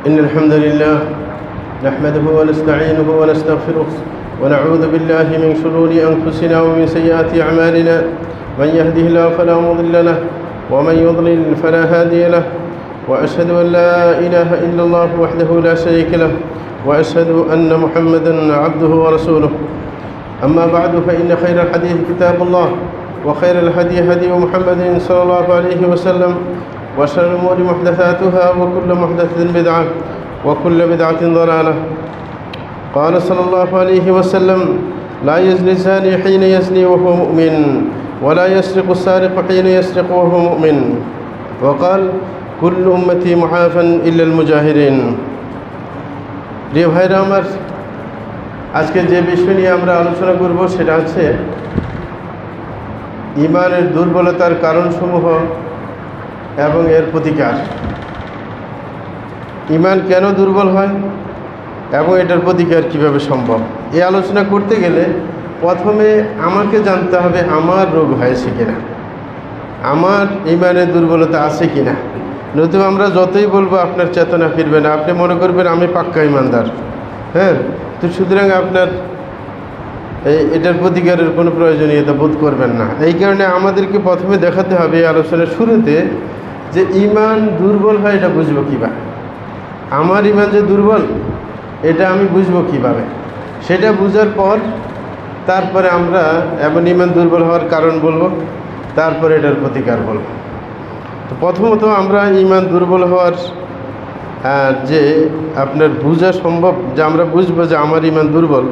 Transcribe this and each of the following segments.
إن الحمد لله نحمده ونستعينه ونستغفره ونعوذ بالله من شرور أنفسنا ومن سيئات أعمالنا. من يهده الله فلا مضل له ومن يضلل فلا هادي له. وأشهد أن لا إله إلا الله وحده لا شريك له وأشهد أن محمدا عبده ورسوله. أما بعد فإن خير الحديث كتاب الله وخير الهدي هدي محمد صلى الله عليه وسلم وشر الأمور محدثاتها وكل محدثة بدعة وكل بدعة ضلالة. قال صلى الله عليه وسلم: لا يزني الزاني حين يزني وهو مؤمن ولا يسرق السارق حين يسرق وهو مؤمن. وقال: كل أمتي معافى إلا المجاهرين. প্রিয় ভাইরা আমার, আজকে যে বিষয় নিয়ে আমরা আলোচনা করব সেটা হচ্ছে ঈমানের দুর্বলতার কারণসমূহ এবং এর প্রতিকার। ঈমান কেন দুর্বল হয় এবং এটার প্রতিকার কিভাবে সম্ভব, এই আলোচনা করতে গেলে প্রথমে আমাকে জানতে হবে আমার রোগ হয়েছে কিনা, আমার ঈমানের দুর্বলতা আছে কিনা। নতুবা আমরা যতই বলবো আপনার চেতনা ফিরবে না, আপনি মনে করবেন আমি পাক্কা ঈমানদার। হ্যাঁ, তো সুতরাং আপনার এটার প্রতিকারের কোনো প্রয়োজনীয়তা বোধ করবেন না। এই কারণে আমাদেরকে প্রথমে দেখাতে হবে এই আলোচনার শুরুতে যে ঈমান দুর্বল হয় এটা বুঝবো কীভাবে, আমার ঈমান যে দুর্বল এটা আমি বুঝবো কীভাবে। সেটা বুঝার পর তারপরে আমরা এমন ঈমান দুর্বল হওয়ার কারণ বলবো, তারপরে এটার প্রতিকার বলবো। তো প্রথমত আমরা ঈমান দুর্বল হওয়ার যে আপনার বোঝা সম্ভব, যে আমরা বুঝবো যে আমার ঈমান দুর্বল,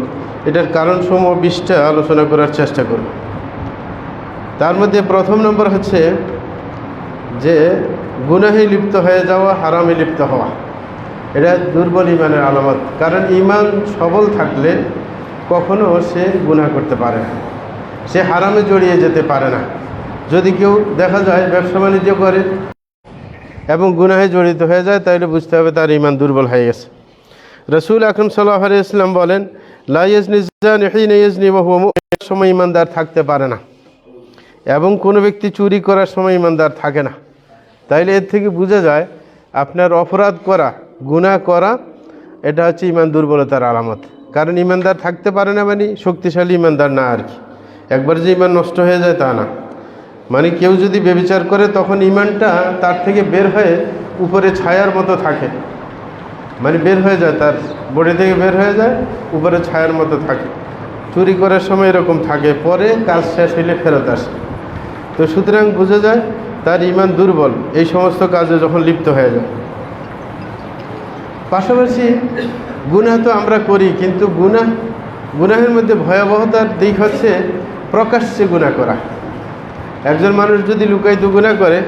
এটার কারণসমূহ 20টা আলোচনা করার চেষ্টা করব। তার মধ্যে প্রথম নম্বর হচ্ছে যে গুনাহে লিপ্ত হয়ে যাওয়া, হারামে লিপ্ত হওয়া, এটা দুর্বল ঈমানের আলামত। কারণ ঈমান সবল থাকলে কখনো সে গুনাহ করতে পারে না, সে হারামে জড়িয়ে যেতে পারে না। যদি কেউ দেখা যায় ব্যবসা বাণিজ্য করে এবং গুনাহে জড়িত হয়ে যায়, তাহলে বুঝতে হবে তার ঈমান দুর্বল হয়ে গেছে। রাসূল আকরাম সাল্লাল্লাহু আলাইহি ওয়াসাল্লাম বলেন, লা ইয়াজনি যানি হিনা ইয়াজনি ওয়া হুয়া মুমিন, সময় ঈমানদার থাকতে পারে না, এবং কোনো ব্যক্তি চুরি করার সময় ঈমানদার থাকে না। তাইলে এর থেকে বোঝা যায় আপনার অপরাধ করা, গুনাহ করা, এটা হচ্ছে ঈমান দুর্বলতার আলামত। কারণ ঈমানদার থাকতে পারে না মানে শক্তিশালী ঈমানদার না আর কি। একবার যে ঈমান নষ্ট হয়ে যায় তা না, মানে কেউ যদি ব্যভিচার করে তখন ঈমানটা তার থেকে বের হয়ে উপরে ছায়ার মতো থাকে, মানে বের হয়ে যায়, তার বডি থেকে বের হয়ে যায়, উপরে ছায়ার মতো থাকে। চুরি করার সময় এরকম থাকে, পরে কাজ শেষ হইলে ফেরত আসে। তো সুতরাং বোঝা যায় তার ঈমান দুর্বল এই সমস্ত কাজে যখন লিপ্ত হয়ে যায়। পাশাপাশি গুনাহ তো আমরা করি, কিন্তু গুনাহের মধ্যে ভয়াবহতার দিক হচ্ছে প্রকাশ্যে গুনাহ করা। একজন মানুষ যদি লুকায়িত গুনাহ করে,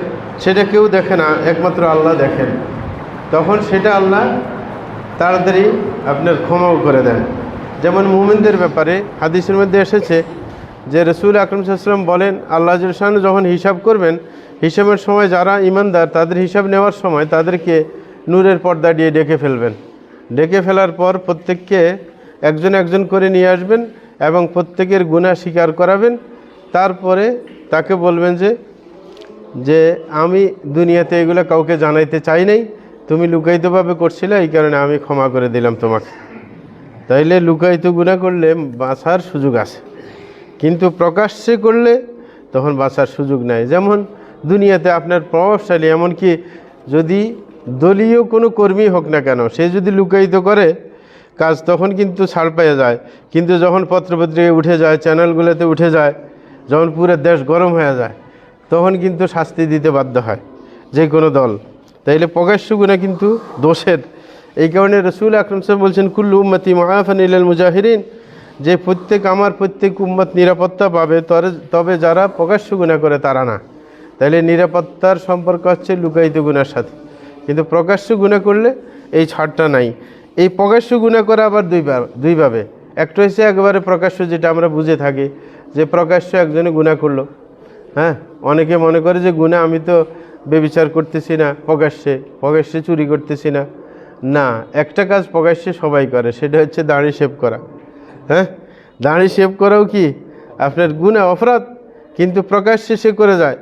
সেটা কেউ দেখে না, একমাত্র আল্লাহ দেখেন, তখন সেটা আল্লাহ তাড়াতাড়ি আপনার ক্ষমাও করে দেন। যেমন মুমিনদের ব্যাপারে হাদিসের মধ্যে এসেছে যে রাসূল আকরাম সাল্লাল্লাহু আলাইহি ওয়াসাল্লাম বলেন, আল্লাহ জাল্লাহু শাআনহু যখন হিসাব করবেন, হিসাবের সময় যারা ঈমানদার তাদের হিসাব নেওয়ার সময় তাদেরকে নূরের পর্দা দিয়ে ডেকে ফেলবেন। ডেকে ফেলার পর প্রত্যেককে একজন একজন করে নিয়ে আসবেন এবং প্রত্যেকের গুনাহ স্বীকার করাবেন। তারপরে তাকে বলবেন যে আমি দুনিয়াতে এগুলো কাউকে জানাইতে চাই নাই, তুমি লুকায়িতভাবে করছিলে, এই কারণে আমি ক্ষমা করে দিলাম তোমাকে। তাইলে লুকায়িত গুনাহ করলে বাঁচার সুযোগ আছে, কিন্তু প্রকাশ্যে করলে তখন বাঁচার সুযোগ নাই। যেমন দুনিয়াতে আপনার প্রভাবশালী, এমনকি যদি দলীয় কোনো কর্মী হোক না কেন, সে যদি লুকায়িত করে কাজ, তখন কিন্তু ছাড় পেয়ে যায়। কিন্তু যখন পত্রপত্রিকায় উঠে যায়, চ্যানেলগুলোতে উঠে যায়, যখন পুরো দেশ গরম হয়ে যায়, তখন কিন্তু শাস্তি দিতে বাধ্য হয় যে কোনো দল। তাইলে প্রকাশ্য গুনাহ কিন্তু দোষের। এই কারণে রাসূল আকরাম সাল্লাল্লাহু আলাইহি ওয়াসাল্লাম বলছেন, কুল্লু উম্মতি মুআফান ইলাল মুজাহিরিন, যে আমার প্রত্যেক উম্মত নিরাপত্তা পাবে, তবে যারা প্রকাশ্য গুনাহ করে তারা না। তাইলে নিরাপত্তার সম্পর্ক হচ্ছে লুকায়িত গুনার সাথে, কিন্তু প্রকাশ্য গুনাহ করলে এই ছাড়টা নাই। এই প্রকাশ্য গুনাহ করা আবার দুইভাবে। একটা হচ্ছে একেবারে প্রকাশ্য, যেটা আমরা বুঝে থাকি যে প্রকাশ্য একজনে গুনাহ করলো। হ্যাঁ, অনেকে মনে করে যে গুনাহ, আমি তো ব্যভিচার করতেছি না, প্রকাশ্যে চুরি করতেছি না। না, একটা কাজ প্রকাশ্যে সবাই করে, সেটা হচ্ছে দাড়ি শেভ করা। হ্যাঁ, দাড়ি শেভ করাও কি আপনার গুনাহ, অপরাধ, কিন্তু প্রকাশ্যে সে করে যায়।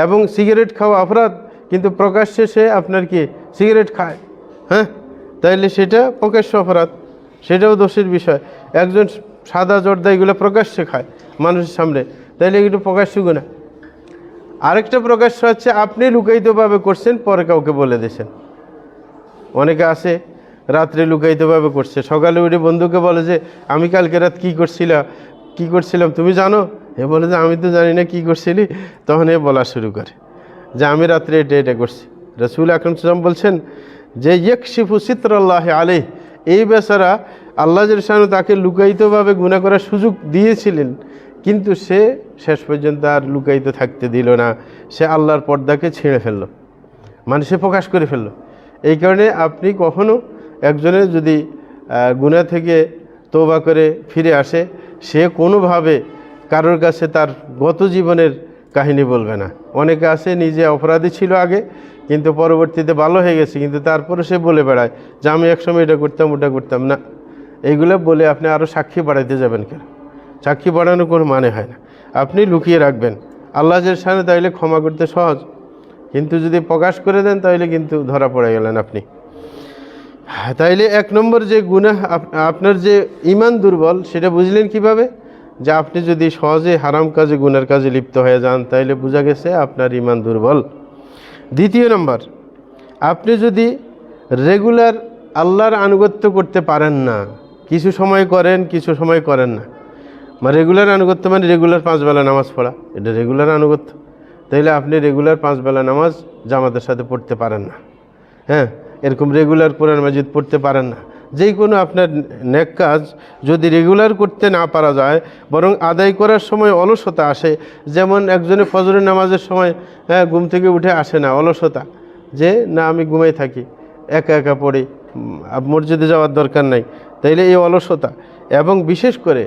এবং সিগারেট খাওয়া অপরাধ, কিন্তু প্রকাশ্যে সে আপনার কি সিগারেট খায়। হ্যাঁ, তাইলে সেটা প্রকাশ্য অপরাধ, সেটাও দোষের বিষয়। একজন সাদা জর্দা এগুলো প্রকাশ্যে খায় মানুষের সামনে, তাইলে এগুলো প্রকাশ্য গুনাহ। আরেকটা প্রকাশ্য হচ্ছে আপনি লুকায়িতভাবে করছেন, পরে কাউকে বলে দিয়েছেন। অনেকে আছে রাত্রে লুকায়িতভাবে করছে, সকালে উঠে বন্ধুকে বলে যে আমি কালকে রাত কী করছিলাম তুমি জানো? এ বলে যে আমি তো জানি না কী করছিলি। তখন এ বলা শুরু করে যে আমি রাত্রে এটা করছি। রাসূল আকরাম সাল্লাল্লাহু আলাইহি ওয়াসাল্লাম বলছেন যে ইয়াকশিফু সিতরাল্লাহি আলাইহি, এই বেচারা আল্লাহ জাল্লাহু তাকে লুকায়িতভাবে গুনাহ করার সুযোগ দিয়েছিলেন, কিন্তু সে শেষ পর্যন্ত আর লুকায়িত থাকতে দিল না, সে আল্লাহর পর্দাকে ছিঁড়ে ফেললো, মানে সে প্রকাশ করে ফেললো। এই কারণে আপনি কখনো একজনের যদি গুনাহ থেকে তওবা করে ফিরে আসে, সে কোনোভাবে কারোর কাছে তার গত জীবনের কাহিনী বলবে না। অনেকে আছে নিজে অপরাধী ছিল আগে, কিন্তু পরবর্তীতে ভালো হয়ে গেছে, কিন্তু তারপরে সে বলে বেড়ায় যে আমি একসময় এটা করতাম ওটা করতাম না। এইগুলো বলে আপনি আরও সাক্ষী বাড়াইতে যাবেন কেন? সাক্ষী বাড়ানোর কোনো মানে হয় না। আপনি লুকিয়ে রাখবেন, আল্লাহ সামনে তাইলে ক্ষমা করতে সহজ, কিন্তু যদি প্রকাশ করে দেন তাইলে কিন্তু ধরা পড়ে গেলেন আপনি। তাইলে এক নম্বর যে গুনাহ, আপনার যে ঈমান দুর্বল, সেটা বুঝলেন কিভাবে? যে আপনি যদি সহজে হারাম কাজে গুনার কাজে লিপ্ত হয়ে যান, তাইলে বোঝা গেছে আপনার ঈমান দুর্বল। দ্বিতীয় নম্বর, আপনি যদি রেগুলার আল্লাহর আনুগত্য করতে পারেন না, কিছু সময় করেন কিছু সময় করেন না, মানে রেগুলার আনুগত্য মানে রেগুলার 5 বেলা নামাজ পড়া, এটা রেগুলার আনুগত্য। তাইলে আপনি রেগুলার 5 বেলা নামাজ জামাতের সাথে পড়তে পারেন না, হ্যাঁ, এরকম রেগুলার কোরআন মাজিদ পড়তে পারেন না। যেই কোনো আপনার নেক কাজ যদি রেগুলার করতে না পারা যায়, বরং আদায় করার সময় অলসতা আসে, যেমন একজনের ফজরের নামাজের সময় ঘুম থেকে উঠে আসে না, অলসতা, যে না আমি ঘুমাই থাকি, একা একা পড়ি, মসজিদে যাওয়ার দরকার নাই, তাইলে এই অলসতা। এবং বিশেষ করে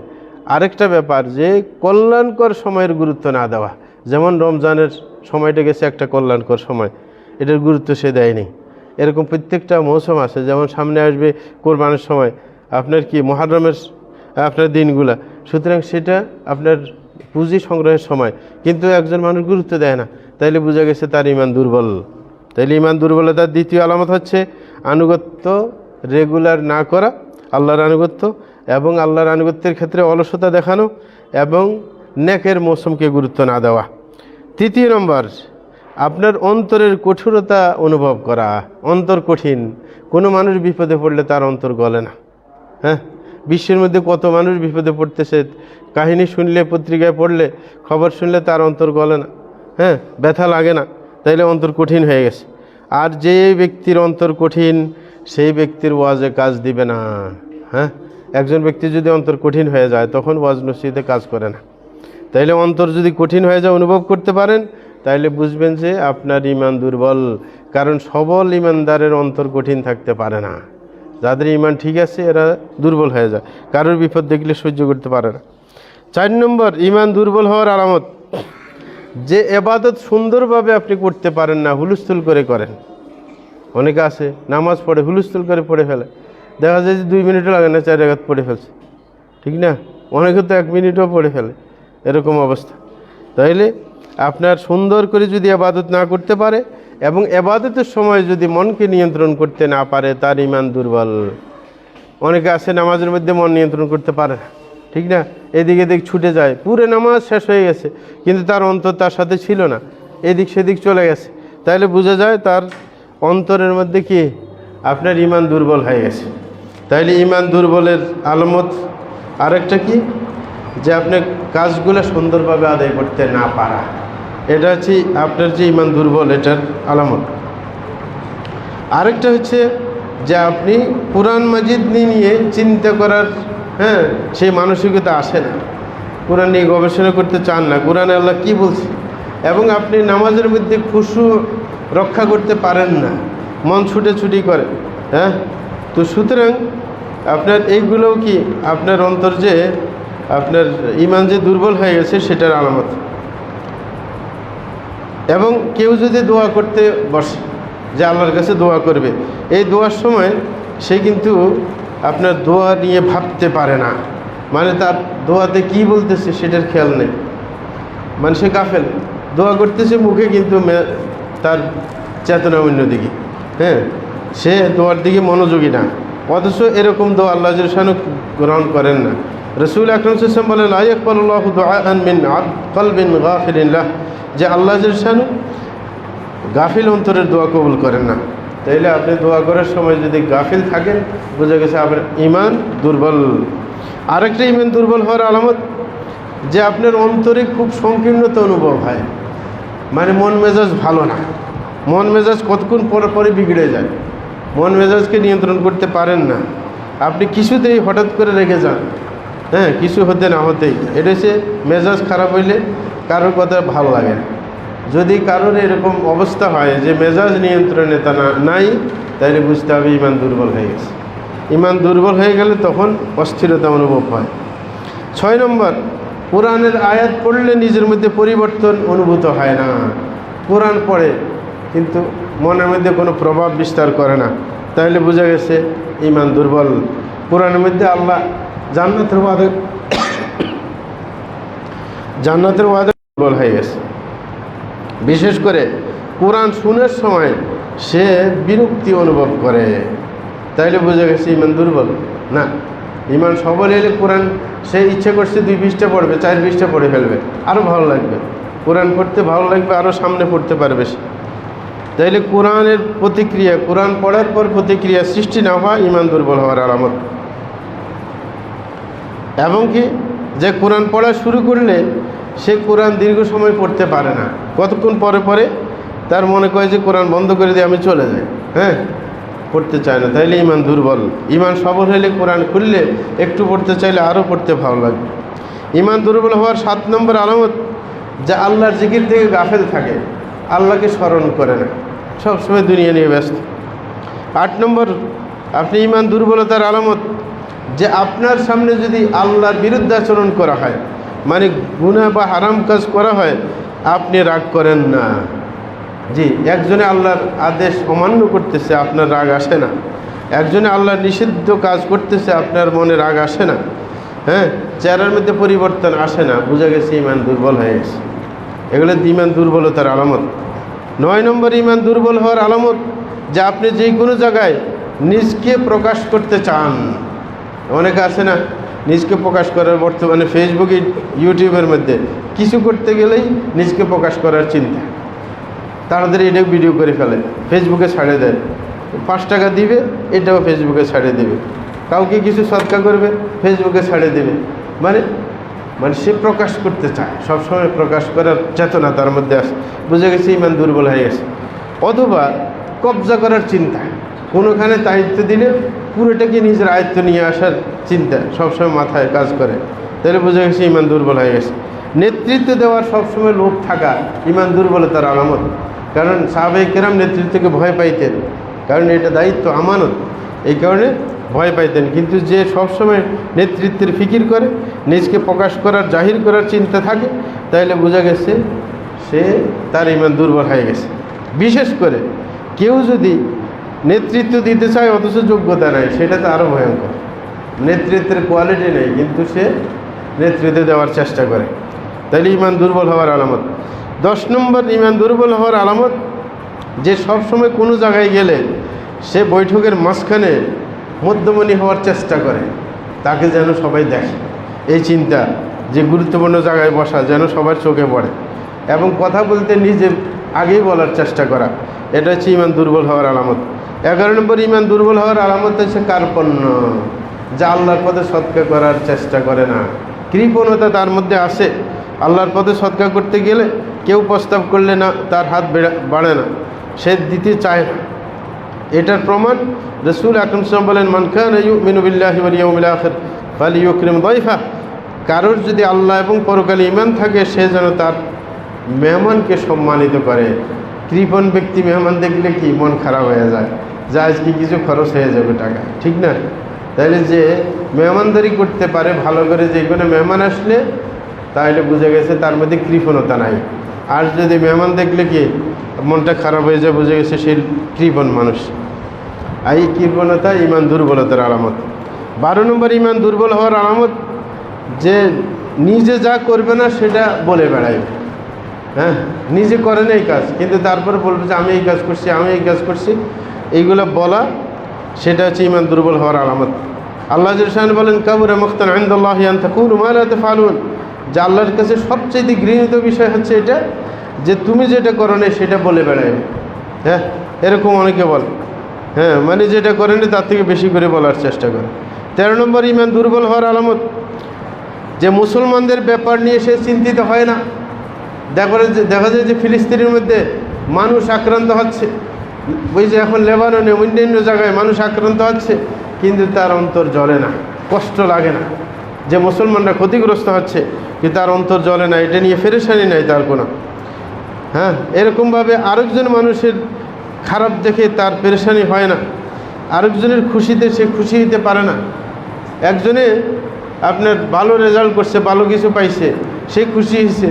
আরেকটা ব্যাপার, যে কল্যাণকর সময়ের গুরুত্ব না দেওয়া, যেমন রমজানের সময়টা গেছে একটা কল্যাণকর সময়, এটার গুরুত্ব সে দেয়নি। এরকম প্রত্যেকটা মৌসুম আছে, যেমন সামনে আসবে কোরবানের সময়, আপনার কি মুহররমের আপনার দিনগুলা, সুতরাং সেটা আপনার পুঁজি সংগ্রহের সময়, কিন্তু একজন মানুষ গুরুত্ব দেয় না, তাইলে বোঝা গেছে তার ঈমান দুর্বল। তাইলে ঈমান দুর্বলতার দ্বিতীয় আলামত হচ্ছে আনুগত্য রেগুলার না করা, আল্লাহর আনুগত্য, এবং আল্লাহর আনুগত্যের ক্ষেত্রে অলসতা দেখানো, এবং নেকের মৌসুমকে গুরুত্ব না দেওয়া। তৃতীয় নম্বর, আপনার অন্তরের কঠোরতা অনুভব করা। অন্তর কঠিন, কোনো মানুষ বিপদে পড়লে তার অন্তর গলে না। হ্যাঁ, বিশ্বের মধ্যে কত মানুষ বিপদে পড়তেছে, কাহিনী শুনলে, পত্রিকায় পড়লে, খবর শুনলে তার অন্তর গলে না, হ্যাঁ, ব্যথা লাগে না, তাইলে অন্তর কঠিন হয়ে গেছে। আর যে ব্যক্তির অন্তর কঠিন, সেই ব্যক্তির ওয়াজে কাজ দিবে না। হ্যাঁ, একজন ব্যক্তি যদি অন্তর কঠিন হয়ে যায়, তখন ওয়াজ নসিহতে কাজ করে না। তাইলে অন্তর যদি কঠিন হয়ে যায়, অনুভব করতে পারেন, তাইলে বুঝবেন যে আপনার ঈমান দুর্বল। কারণ সবল ঈমানদারের অন্তর কঠিন থাকতে পারে না, যাদের ঈমান ঠিক আছে এরা দুর্বল হয়ে যায়, কারোর বিপদ দেখলে সহ্য করতে পারে না। 4 নম্বর ঈমান দুর্বল হওয়ার আলামত, যে ইবাদত সুন্দরভাবে আপনি করতে পারেন না, হুলস্থুল করে করেন। অনেকে আছে নামাজ পড়ে হুলস্থুল করে পড়ে ফেলে, দেখা যায় যে 2 মিনিটও লাগে না 4 রাকাত পড়ে ফেলছে, ঠিক না? অনেকে তো 1 মিনিটও পড়ে ফেলে, এরকম অবস্থা। তাইলে আপনার সুন্দর করে যদি ইবাদত না করতে পারে, এবং ইবাদতের সময় যদি মনকে নিয়ন্ত্রণ করতে না পারে, তার ঈমান দুর্বল। অনেকে আছে নামাজের মধ্যে মন নিয়ন্ত্রণ করতে পারে না, ঠিক না, এদিক এদিক ছুটে যায়, পুরো নামাজ শেষ হয়ে গেছে, কিন্তু তার অন্তর তার সাথে ছিল না, এদিক সেদিক চলে গেছে। তাইলে বোঝা যায় তার অন্তরের মধ্যে কি আপনার ঈমান দুর্বল হয়ে গেছে। তাইলে ঈমান দুর্বলের আলামত আরেকটা কি, যে আপনার কাজগুলো সুন্দরভাবে আদায় করতে না পারা, এটা হচ্ছে আপনার যে ঈমান দুর্বল, এটার আলামত। আরেকটা হচ্ছে যে আপনি কোরআন মাজিদ নিয়ে চিন্তা করার সেই মানসিকতা আসে না, কোরআন নিয়ে গবেষণা করতে চান না, কোরআনে আল্লাহ কি বলছে, এবং আপনি নামাজের মধ্যে খুশু রক্ষা করতে পারেন না, মন ছুটেছুটি করে। হ্যাঁ, তো সুতরাং আপনার এইগুলোও কি আপনার অন্তর যে আপনার ঈমান যে দুর্বল হয়ে গেছে সেটার আলামত। এবং কেউ যদি দোয়া করতে বসে, যে আল্লাহর কাছে দোয়া করবে, এই দোয়ার সময় সে কিন্তু আপনার দোয়া নিয়ে ভাবতে পারে না, মানে তার দোয়াতে কি বলতেছে সেটার খেয়াল নেই, মানে সে গাফেল, দোয়া করতেছে মুখে, কিন্তু তার চেতনা অন্যদিকে। হ্যাঁ, সে দোয়ার দিকে মনোযোগী না, অথচ এরকম দোয়া আল্লাহ শানু গ্রহণ করেন না। রসুল আকরাম সাল্লাল্লাহু আলাইহি ওয়াসাল্লাম বলেন লা ইয়াকবালুল্লাহু দুআআন মিন কলবিন গাফিলিন লাহ, যে আল্লাহ শানু গাফিল অন্তরের দোয়া কবুল করেন না। তাইলে আপনি দোয়া করার সময় যদি গাফিল থাকেন, বোঝা গেছে আপনার ঈমান দুর্বল। আরেকটা ঈমান দুর্বল হওয়ার আলামত, যে আপনার অন্তরে খুব সংকীর্ণতা অনুভব হয়, মানে মন মেজাজ ভালো না, মন মেজাজ কতক্ষণ পরে পরে বিগড়ে যায়, মন মেজাজকে নিয়ন্ত্রণ করতে পারেন না, আপনি কিছুতেই হঠাৎ করে রেগে যান, হ্যাঁ, কিছু হতে না হতেই। এটা হচ্ছে মেজাজ খারাপ হইলে কারোর কথা ভালো লাগে না। যদি কারোর এরকম অবস্থা হয় যে মেজাজ নিয়ন্ত্রণে তা নাই, তাহলে বুঝতে হবে ঈমান দুর্বল হয়ে গেছে। ঈমান দুর্বল হয়ে গেলে তখন অস্থিরতা অনুভব হয়। 6 নম্বর, কোরআনের আয়াত পড়লে নিজের মধ্যে পরিবর্তন অনুভূত হয় না। কোরআন পড়ে কিন্তু মনের মধ্যে কোনো প্রভাব বিস্তার করে না, তাহলে বোঝা গেছে ঈমান দুর্বল। কোরআনের মধ্যে আল্লাহ জান্নাতের ওয়াদা দুর্বল হয়ে গেছে। বিশেষ করে কোরআন শুনার সময় সে বিরক্তি অনুভব করে, তাইলে বোঝা গেছে ঈমান দুর্বল না। ঈমান সবল এলে কোরআন সে ইচ্ছে করছে 2 পৃষ্ঠা পড়বে, 4 পৃষ্ঠা পড়ে ফেলবে, আরও ভালো লাগবে, কোরআন পড়তে ভালো লাগবে, আরও সামনে পড়তে পারবে সে। তাইলে কোরআনের প্রতিক্রিয়া, কোরআন পড়ার পর প্রতিক্রিয়া সৃষ্টি না হওয়া ঈমান দুর্বল হওয়ার আলামত। এবং কি, যে কোরআন পড়া শুরু করলে সে কোরআন দীর্ঘ সময় পড়তে পারে না, কতক্ষণ পরে পরে তার মনে করে যে কোরআন বন্ধ করে দিয়ে আমি চলে যাই, হ্যাঁ, পড়তে চায় না, তাইলে ঈমান দুর্বল। ঈমান সবল হলে কোরআন খুললে একটু পড়তে চাইলে আরও পড়তে ভালো লাগবে। ঈমান দুর্বল হওয়ার 7 নম্বর আলামত, যে আল্লাহর জিকির থেকে গাফেল থাকে, আল্লাহকে স্মরণ করে না, সবসময় দুনিয়া নিয়ে ব্যস্ত। 8 নম্বর, আপনি ঈমান দুর্বলতার আলামত, যে আপনার সামনে যদি আল্লাহর বিরুদ্ধে আচরণ করা হয়, মানে গুনাহ বা হারাম কাজ করা হয়, আপনি রাগ করেন না। জি, একজনে আল্লাহর আদেশ অমান্য করতেছে, আপনার রাগ আসে না। একজনে আল্লাহর নিষিদ্ধ কাজ করতেছে, আপনার মনে রাগ আসে না, হ্যাঁ, চেহারার মধ্যে পরিবর্তন আসে না, বোঝা গেছে ঈমান দুর্বল হয়ে গেছে। এগুলো ঈমান দুর্বলতার আলামত। 9 নম্বর ঈমান দুর্বল হওয়ার আলামত, যে আপনি যে কোনো জায়গায় নিজকে প্রকাশ করতে চান। অনেকে আছে না, নিজকে প্রকাশ করার, বর্তমানে ফেসবুকে ইউটিউবের মধ্যে কিছু করতে গেলেই নিজকে প্রকাশ করার চিন্তা, তাড়াতাড়ি এটা ভিডিও করে ফেলে, ফেসবুকে ছাড়ে দেয়, 5 টাকা দিবে, এটাও ফেসবুকে ছাড়ে দেবে, কাউকে কিছু সদকা করবে, ফেসবুকে ছাড়ে দেবে, মানে সে প্রকাশ করতে চায়, সবসময় প্রকাশ করার চেতনা তার মধ্যে আসে, বুঝে গেছে ঈমান দুর্বল হয়ে গেছে। অথবা কবজা করার চিন্তা, কোনোখানে দায়িত্ব দিলে পুরোটাকে নিজের আয়ত্ত নিয়ে আসার চিন্তা সবসময় মাথায় কাজ করে, তাহলে বোঝা গেছে ঈমান দুর্বল হয়ে গেছে। নেতৃত্ব দেওয়ার সবসময় লোভ থাকা ঈমান দুর্বলতার আলামত। কারণ সাহাবায়ে কেরাম নেতৃত্বকে ভয় পাইতেন, কারণ এটা দায়িত্ব, আমানত, এই কারণে ভয় পাইতেন। কিন্তু যে সবসময় নেতৃত্বের ফিকির করে, নিজকে প্রকাশ করার, জাহির করার চিন্তা থাকে, তাইলে বোঝা গেছে সে তার ঈমান দুর্বল হয়ে গেছে। বিশেষ করে কেউ যদি নেতৃত্ব দিতে চায় অথচ যোগ্যতা নাই, সেটা তো আরও ভয়ঙ্কর। নেতৃত্বের কোয়ালিটি নেই কিন্তু সে নেতৃত্ব দেওয়ার চেষ্টা করে, তাইলে ঈমান দুর্বল হওয়ার আলামত। 10 নম্বর ঈমান দুর্বল হওয়ার আলামত, যে সবসময় কোনো জায়গায় গেলে সে বৈঠকের মাঝখানে মধ্যমণি হওয়ার চেষ্টা করে, তাকে যেন সবাই দেখে, এই চিন্তা, যে গুরুত্বপূর্ণ জায়গায় বসা যেন সবার চোখে পড়ে, এবং কথা বলতে নিজে আগেই বলার চেষ্টা করা, এটা হচ্ছে ঈমান দুর্বল হওয়ার আলামত। 11 নম্বর ঈমান দুর্বল হওয়ার আলামত হচ্ছে কার্পণ্য, যা আল্লাহর পথে সৎকার করার চেষ্টা করে না, কৃপণতা তার মধ্যে আসে। আল্লাহর পথে সৎকার করতে গেলে কেউ প্রস্তাব করলে না, তার হাত বাড়ে না, সে দিতে চায় না। এটার প্রমাণ রাসূল আকরাম সাল্লাল্লাহু আলাইহি ওয়াসাল্লাম বলেন, মান কানা ইউমিনু বিল্লাহি ওয়াল ইয়াউমিল আখির ফালিয়ুকরিম দাইফা। কারোর যদি আল্লাহ এবং পরকালে ঈমান থাকে, সে যেন তার মেহমানকে সম্মানিত করে। কৃপণ ব্যক্তি মেহমান দেখলে কি মন খারাপ হয়ে যায়, যে আজকে কিছু খরচ হয়ে যাবে টাকা, ঠিক না? তাইলে যে মেহমানদারি করতে পারে ভালো করে, যে কোনো মেহমান আসলে, তাহলে বুঝে গেছে তার মধ্যে কৃপণতা নাই। আর যদি মেহমান দেখলে কি মনটা খারাপ হয়ে যায়, বুঝে গেছে সে কৃপণ মানুষ। এই কৃপণতা ঈমান দুর্বলতার আলামত। 12 নম্বর ঈমান দুর্বল হওয়ার আলামত, যে নিজে যা করবে না সেটা বলে বেড়ায়, হ্যাঁ, নিজে করে না এই কাজ, কিন্তু তারপরে বলবে যে আমি এই কাজ করছি, আমি এই কাজ করছি, এইগুলো বলা, সেটা হচ্ছে ইমান দুর্বল হওয়ার আলামত। আল্লাহ জাল্লাহু বলেন কাবুরা মাকতান ইনদাল্লাহি আন তাকুলু মা লা তাফআলুন, যে আল্লাহর কাছে সবচেয়ে ঘৃণিত বিষয় হচ্ছে এটা, যে তুমি যেটা করো না সেটা বলে বেড়ায়। হ্যাঁ, এরকম অনেকে বলে, হ্যাঁ, মানে যেটা করেনি তার থেকে বেশি করে বলার চেষ্টা করে। 13 নম্বর ইমান দুর্বল হওয়ার আলামত, যে মুসলমানদের ব্যাপার নিয়ে সে চিন্তিত হয় না। দেখা যায় যে ফিলিস্তিনের মধ্যে মানুষ আক্রান্ত হচ্ছে, ওই যে এখন লেবাননে অন্যান্য জায়গায় মানুষ আক্রান্ত হচ্ছে, কিন্তু তার অন্তর জ্বলে না, কষ্ট লাগে না যে মুসলমানরা ক্ষতিগ্রস্ত হচ্ছে, কিন্তু তার অন্তর জ্বলে না, এটা নিয়ে পেরেশানি নাই তার কোনো। হ্যাঁ, এরকমভাবে আরেকজন মানুষের খারাপ দেখে তার পেরেশানি হয় না, আরেকজনের খুশিতে সে খুশি হতে পারে না। একজনে আপনার ভালো রেজাল্ট করছে, ভালো কিছু পাইছে, সে খুশি হয়েছে,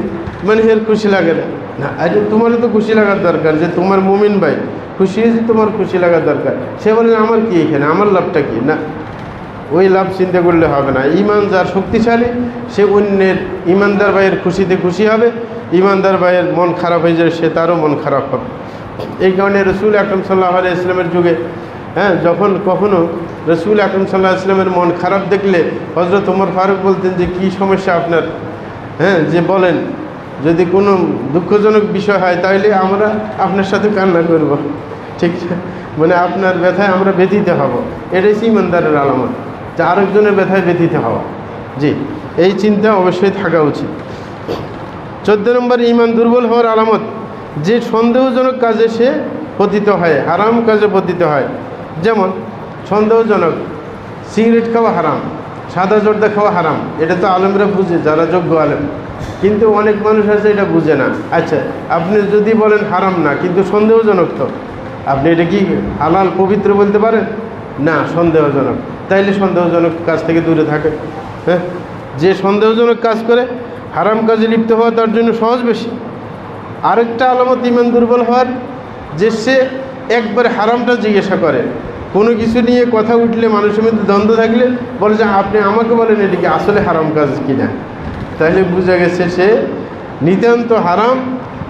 মানে এর খুশি লাগে না। না, আরে তোমারও তো খুশি লাগার দরকার, যে তোমার মুমিন ভাই খুশি হয়েছে, তোমার খুশি লাগার দরকার। সে বলে আমার কি এখানে, আমার লাভটা কি? না, ওই লাভ চিন্তা করলে হবে না। ইমান যার শক্তিশালী, সে অন্যের ইমানদার ভাইয়ের খুশিতে খুশি হবে, ইমানদার ভাইয়ের মন খারাপ হয়ে যাবে, সে তারও মন খারাপ হবে। এই কারণে রসুল আকরম সাল্লাল্লাহু আলাইহি ওয়াসাল্লামের যুগে, হ্যাঁ, যখন কখনো রসুল আকরম সাল্লাল্লাহু আলাইহি ওয়াসাল্লামের মন খারাপ দেখলে হযরত ওমর ফারুক বলতেন যে কী সমস্যা আপনার, হ্যাঁ, যে বলেন, যদি কোনো দুঃখজনক বিষয় হয় তাহলে আমরা আপনার সাথে কান্না করব, ঠিক, মানে আপনার ব্যথায় আমরা ব্যথিত হব। এটাই ইমানদারের আলামত, যে আরেকজনের ব্যথায় ব্যথিত হওয়া। জি, এই চিন্তা অবশ্যই থাকা উচিত। 14 নম্বর ইমান দুর্বল হওয়ার আলামত, যে সন্দেহজনক কাজে সে পতিত হয়, হারাম কাজে পতিত হয়। যেমন সন্দেহজনক সিগারেট খাওয়া হারাম, সাদা জর্দা খাওয়া হারাম, এটা তো আলেমরা বুঝে, যারা যোগ্য আলেম, কিন্তু অনেক মানুষ আছে এটা বুঝে না। আচ্ছা, আপনি যদি বলেন হারাম না, কিন্তু সন্দেহজনক, তো আপনি এটা কি হালাল পবিত্র বলতে পারেন না? সন্দেহজনক, তাইলে সন্দেহজনক কাজ থেকে দূরে থাকে। হ্যাঁ, যে সন্দেহজনক কাজ করে হারাম কাজে লিপ্ত হওয়া তার জন্য সহজ বেশি। আরেকটা আলামত ইমান দুর্বল হওয়ার, যে সে একবার হারামটা জিজ্ঞাসা করে, কোনো কিছু নিয়ে কথা উঠলে, মানুষের মধ্যে দ্বন্দ্ব থাকলে বলে যে আপনি আমাকে বলেন এটি কি আসলে হারাম কাজ কিনা। তাহলে বোঝা গেছে সে নিতান্ত হারাম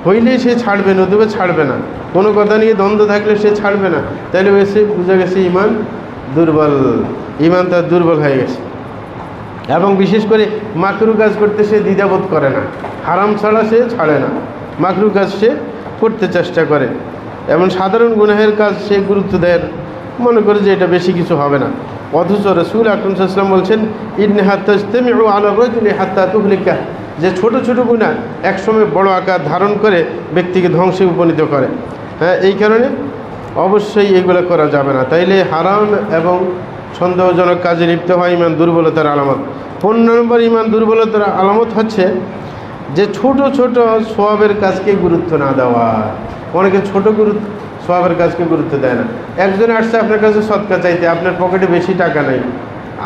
হইলেই সে ছাড়বে, নতুবা ছাড়বে না। কোনো কথা নিয়ে দ্বন্দ্ব থাকলে সে ছাড়বে না, তাহলে সে বোঝা গেছে ইমান দুর্বল, ইমান তার দুর্বল হয়ে গেছে। এবং বিশেষ করে মাকরু কাজ করতে সে দ্বিধাবোধ করে না, হারাম ছাড়া সে ছাড়ে না, মাকরু কাজ সে করতে চেষ্টা করে। এমন সাধারণ গুনাহের কাজ সে গুরুত্ব দেয়, মনে করে যে এটা বেশি কিছু হবে না। অথচ রাসূল আকরাম সাল্লাল্লাহু আলাইহি ওয়াসাল্লাম বলছেন ইন্নাহা তাজতামিউ আলা রাজুলি হাত্তা তুহলিকা, যে ছোট ছোট গুনাহ একসময় বড় আকার ধারণ করে ব্যক্তিকে ধ্বংসে উপনীত করে। হ্যাঁ, এই কারণে অবশ্যই এগুলো করা যাবে না। তাইলে হারাম এবং সন্দেহজনক কাজে লিপ্ত হওয়া ইমান দুর্বলতার আলামত। 15 নম্বর ইমান দুর্বলতার আলামত হচ্ছে যে ছোট ছোট সওয়াবের কাজকে গুরুত্ব না দেওয়া। অনেকে ছোট সওয়াবের কাজকে গুরুত্ব দেয় না। একজন আসছে আপনার কাছে সদকা চাইতে, আপনার পকেটে বেশি টাকা নেই,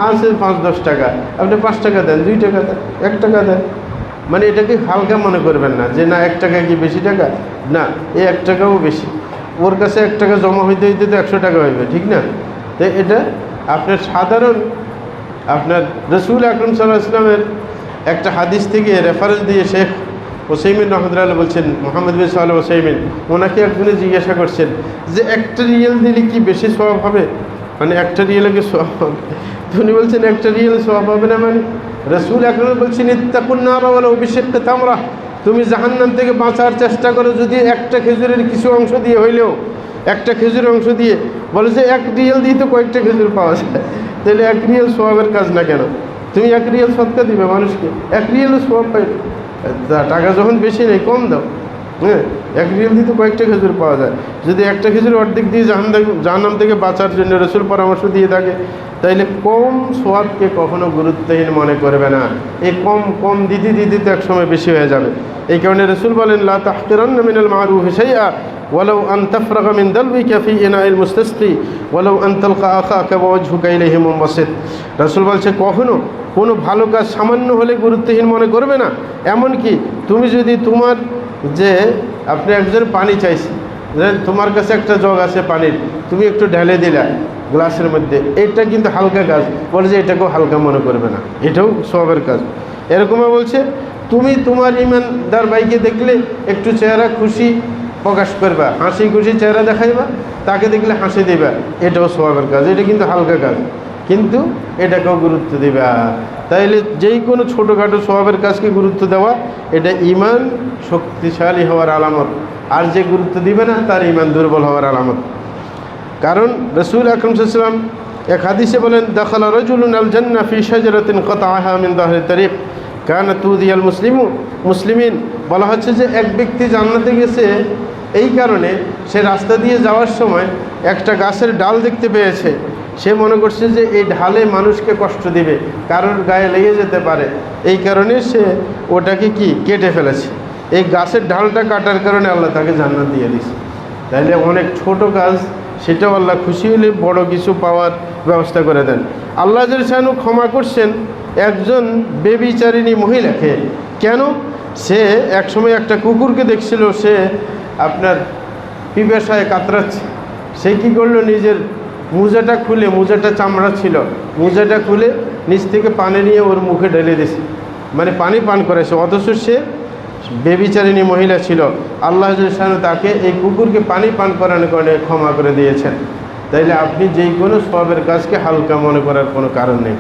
আছে 5-10 টাকা, আপনি 5 টাকা দেন, 2 টাকা দেন, 1 টাকা দেন, মানে এটাকে হালকা মনে করবেন না যে না 1 টাকা কি বেশি টাকা, না, এই 1 টাকাও বেশি। ওর কাছে 1 টাকা জমা হইতে হইতে তো 100 টাকা হইবে, ঠিক না? তো এটা আপনার সাধারণ, আপনার রাসূল আকরাম সাল্লাল্লাহু আলাইহি ওয়াসাল্লামের একটা হাদিস থেকে রেফারেন্স দিয়ে শেখ ওসাইমিন রহমতুল্লাহ বলছেন, মোহাম্মদ বিন সালেহ ওসাইমিন, ওনাকে একজনে জিজ্ঞাসা করছেন যে 1টা রিয়াল দিলে কি বেশি সওয়াব হবে, মানে 1টা রিয়ালে কি সওয়াব হবে? উনি বলছেন 1টা রিয়াল সওয়াব হবে না, মানে রাসূল আকরাম বলছেন ইত্তাকুন নার ওয়ালাউ বিশিক্কি তামরা, তুমি জাহান্নাম থেকে বাঁচার চেষ্টা করো যদি একটা খেজুরের কিছু অংশ দিয়ে হইলেও, একটা খেজুরের অংশ দিয়ে। বলে যে 1 রিয়াল দিয়ে তো কয়েকটা খেজুর পাওয়া যায়, তাহলে 1 রিয়াল সওয়াবের কাজ না কেন? তুমি 1 রিয়াল সদকা দিবে মানুষকে, 1 রিয়ালও সওয়াব পাইবে। টাকা যখন বেশি নেই কম দাও, হ্যাঁ, 1 রিয়াল দিয়ে তো কয়েকটা খেজুর পাওয়া যায়। যদি একটা খেজুর অর্ধেক দিয়ে জাহান্নাম থেকে বাঁচার জন্য রাসূল পরামর্শ দিয়ে থাকে, তাইলে কম সওয়াবকে কখনো গুরুত্বহীন মনে করবে না। এই কম কম দিতে দিতে তো একসময় বেশি হয়ে যাবে। এই কারণে রাসূল বলেন লা তাহকিরান্না মিনাল মারুফি শাইআ ওয়ালাউ আন তাফরাগা মিন দালবিকা ফি ইনাইল মুস্তাসকি ওয়ালাউ আন তালকা আখাকা ওয়া ওয়াজহুকা ইলাইহি মুনবাসিত। রাসূল বলছে কখনো কোনো ভালো কাজ সামান্য হলে গুরুত্বহীন মনে করবে না। এমনকি তুমি যদি তোমার, যে আপনি একজন পানি চাইছে, তোমার কাছে একটা জগ আছে পানির, তুমি একটু ঢেলে দিলা গ্লাসের মধ্যে, এটা কিন্তু হালকা কাজ, বলে যে এটাকেও হালকা মনে করবে না, এটাও সওয়াবের কাজ। এরকমও বলছে তুমি তোমার ইমানদার ভাইকে দেখলে একটু চেহারা খুশি, প্রকাশ করবা, হাসি খুশি চেহারা দেখাইবা, তাকে দেখলে হাসি দিবা, এটাও সওয়াবের কাজ। এটা কিন্তু হালকা কাজ, কিন্তু এটাকেও গুরুত্ব দিবা। তাইলে যেই কোনো ছোটোখাটো সওয়াবের কাজকে গুরুত্ব দেওয়া, এটা ঈমান শক্তিশালী হওয়ার আলামত। আর যে গুরুত্ব দিবে না, তার ঈমান দুর্বল হওয়ার আলামত। কারণ রাসূল আকরাম সাল্লাল্লাহু আলাইহি ওয়াসাল্লাম এক হাদিসে বলেন, দাখালা রাজুলুন আল জান্নাহ ফি শাজারাতিন কাতাআহা মিন যাহরি তারিক কানাত তুযিয়াল মুসলিমিন। বলা হচ্ছে যে এক ব্যক্তি জান্নাতে গেছে এই কারণে, সে রাস্তা দিয়ে যাওয়ার সময় একটা গাছের ডাল দেখতে পেয়েছে। সে মনে করছে যে এই ঢালে মানুষকে কষ্ট দিবে, কারোর গায়ে লেগে যেতে পারে, এই কারণে সে ওটাকে কেটে ফেলেছে। এই গাছের ডালটা কাটার কারণে আল্লাহ তাকে জান্নাত দিয়ে দিয়েছে। তাইলে অনেক ছোট কাজ, সেটাও আল্লাহ খুশি হলে বড় কিছু পাওয়ার ব্যবস্থা করে দেন। আল্লাহ জাল্লাহু ক্ষমা করছেন একজন বেবিচারিণী মহিলাকে। কেন? সে একসময় একটা কুকুরকে দেখছিল, সে আপনার পিপাসায় কাতরাচ্ছে। সে কী করলো, নিজের মোজাটা খুলে, মোজাটা চামড়া ছিল, মোজাটা খুলে নিচ থেকে পানি নিয়ে ওর মুখে ঢেলে দিয়েছে, মানে পানি পান করেছে। অথচ সে বেবিচারিণী মহিলা ছিল। আল্লাহ জাল্লাহু তাকে এই কুকুরকে পানি পান করানোর কারণে ক্ষমা করে দিয়েছেন। তাইলে আপনি যেই কোনো সওয়াবের কাজকে হালকা মনে করার কোনো কারণ নেই।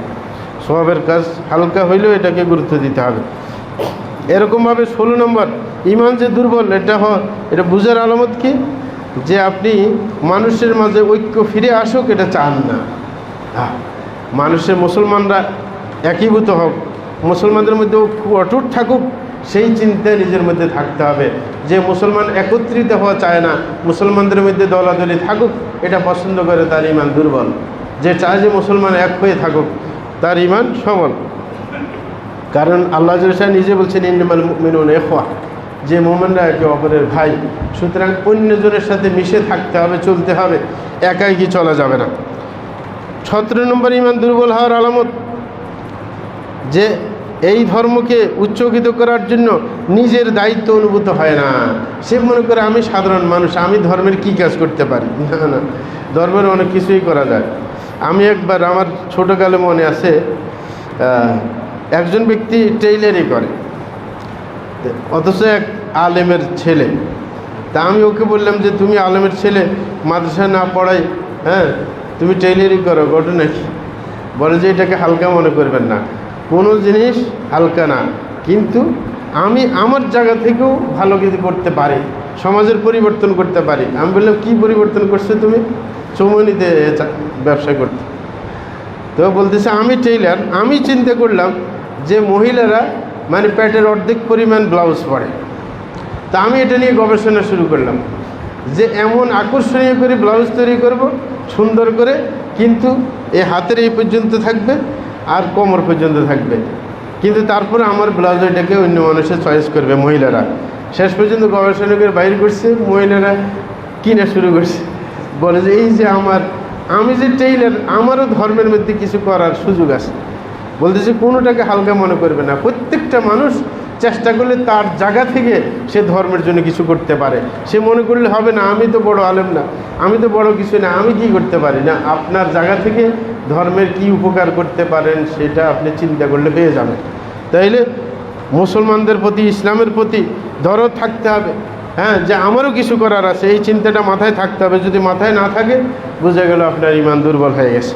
সওয়াবের কাজ হালকা হইলেও এটাকে গুরুত্ব দিতে হবে। এরকমভাবে 16 নম্বর, ঈমান যে দুর্বল, এটা বুঝার আলামত কি? যে আপনি মানুষের মাঝে ঐক্য ফিরে আসুক, এটা চান না। মুসলমানরা একীভূত হোক, মুসলমানদের মধ্যে অটুট থাকুক, সেই চিন্তায় নিজের মধ্যে থাকতে হবে। যে মুসলমান একত্রিত হওয়া চায় না, মুসলমানদের মধ্যে দলাদলি থাকুক, এটা পছন্দ করে, তার ঈমান দুর্বল। যে চায় যে মুসলমান এক হয়ে থাকুক, তার ঈমান সবল। কারণ আল্লাহ জাল্লাহু নিজে বলছেন, ইন্নামাল মুমিনুনা ইখওয়া, যে মুমিনরা একে অপরের ভাই। সুতরাং অন্যজনের সাথে মিশে থাকতে হবে, চলতে হবে, একাই চলা যাবে না। 17 নম্বর ঈমান দুর্বল হওয়ার আলামত, যে এই ধর্মকে উচ্চকিত করার জন্য নিজের দায়িত্ব অনুভূত হয় না। সে মনে করে আমি সাধারণ মানুষ, আমি ধর্মের কি কাজ করতে পারি? না, ধর্মের অনেক কিছুই করা যায়। আমি একবার, আমার ছোটোকালে মনে আছে, একজন ব্যক্তি টেইলারি করে, অথচ এক আলেমের ছেলে। তা আমি ওকে বললাম যে তুমি আলেমের ছেলে, মাদ্রাসা না পড়াই, তুমি টেইলারি করো, ঘটনা কি? বলে যে এটাকে হালকা মনে করবেন না, কোনো জিনিস হালকা না, কিন্তু আমি আমার জায়গা থেকেও ভালো কিছু করতে পারি, সমাজের পরিবর্তন করতে পারি। আমি বললাম কি পরিবর্তন করছো তুমি? চৌমনিতে ব্যবসা করতে। তো বলতেছে আমি টেইলার। আমি চিন্তা করলাম যে মহিলারা মানে পেটের অর্ধেক পরিমাণ ব্লাউজ পরে। তা আমি এটা নিয়ে গবেষণা শুরু করলাম যে এমন আকর্ষণীয় করে ব্লাউজ তৈরি করব, সুন্দর করে, কিন্তু এই হাতের এই পর্যন্ত থাকবে আর কোমর পর্যন্ত থাকবে, কিন্তু তারপরে আমার ব্লাউজ এটাকে অন্য মানুষের চয়েস করবে, মহিলারা। শেষ পর্যন্ত গবেষণা করে বাইর করছে, মহিলারা কিনা শুরু করছে। বলে যে এই যে আমি যে টেইলার, আমারও ধর্মের মধ্যে কিছু করার সুযোগ আছে। বলতেছে কোনোটাকে হালকা মনে করবে না, প্রত্যেকটা মানুষ চেষ্টা করলে তার জায়গা থেকে সে ধর্মের জন্য কিছু করতে পারে। সে মনে করলে হবে না আমি তো বড় আলেম না, আমি তো বড় কিছু না, আমি কি করতে পারি না। আপনার জায়গা থেকে ধর্মের কি উপকার করতে পারেন সেটা আপনি চিন্তা করলে পেয়ে যাবেন। তাইলে মুসলমানদের প্রতি, ইসলামের প্রতি দরদ থাকতে হবে, যে আমারও কিছু করার আছে, এই চিন্তাটা মাথায় থাকতে হবে। যদি মাথায় না থাকে, বোঝা গেল আপনার ঈমান দুর্বল হয়ে গেছে।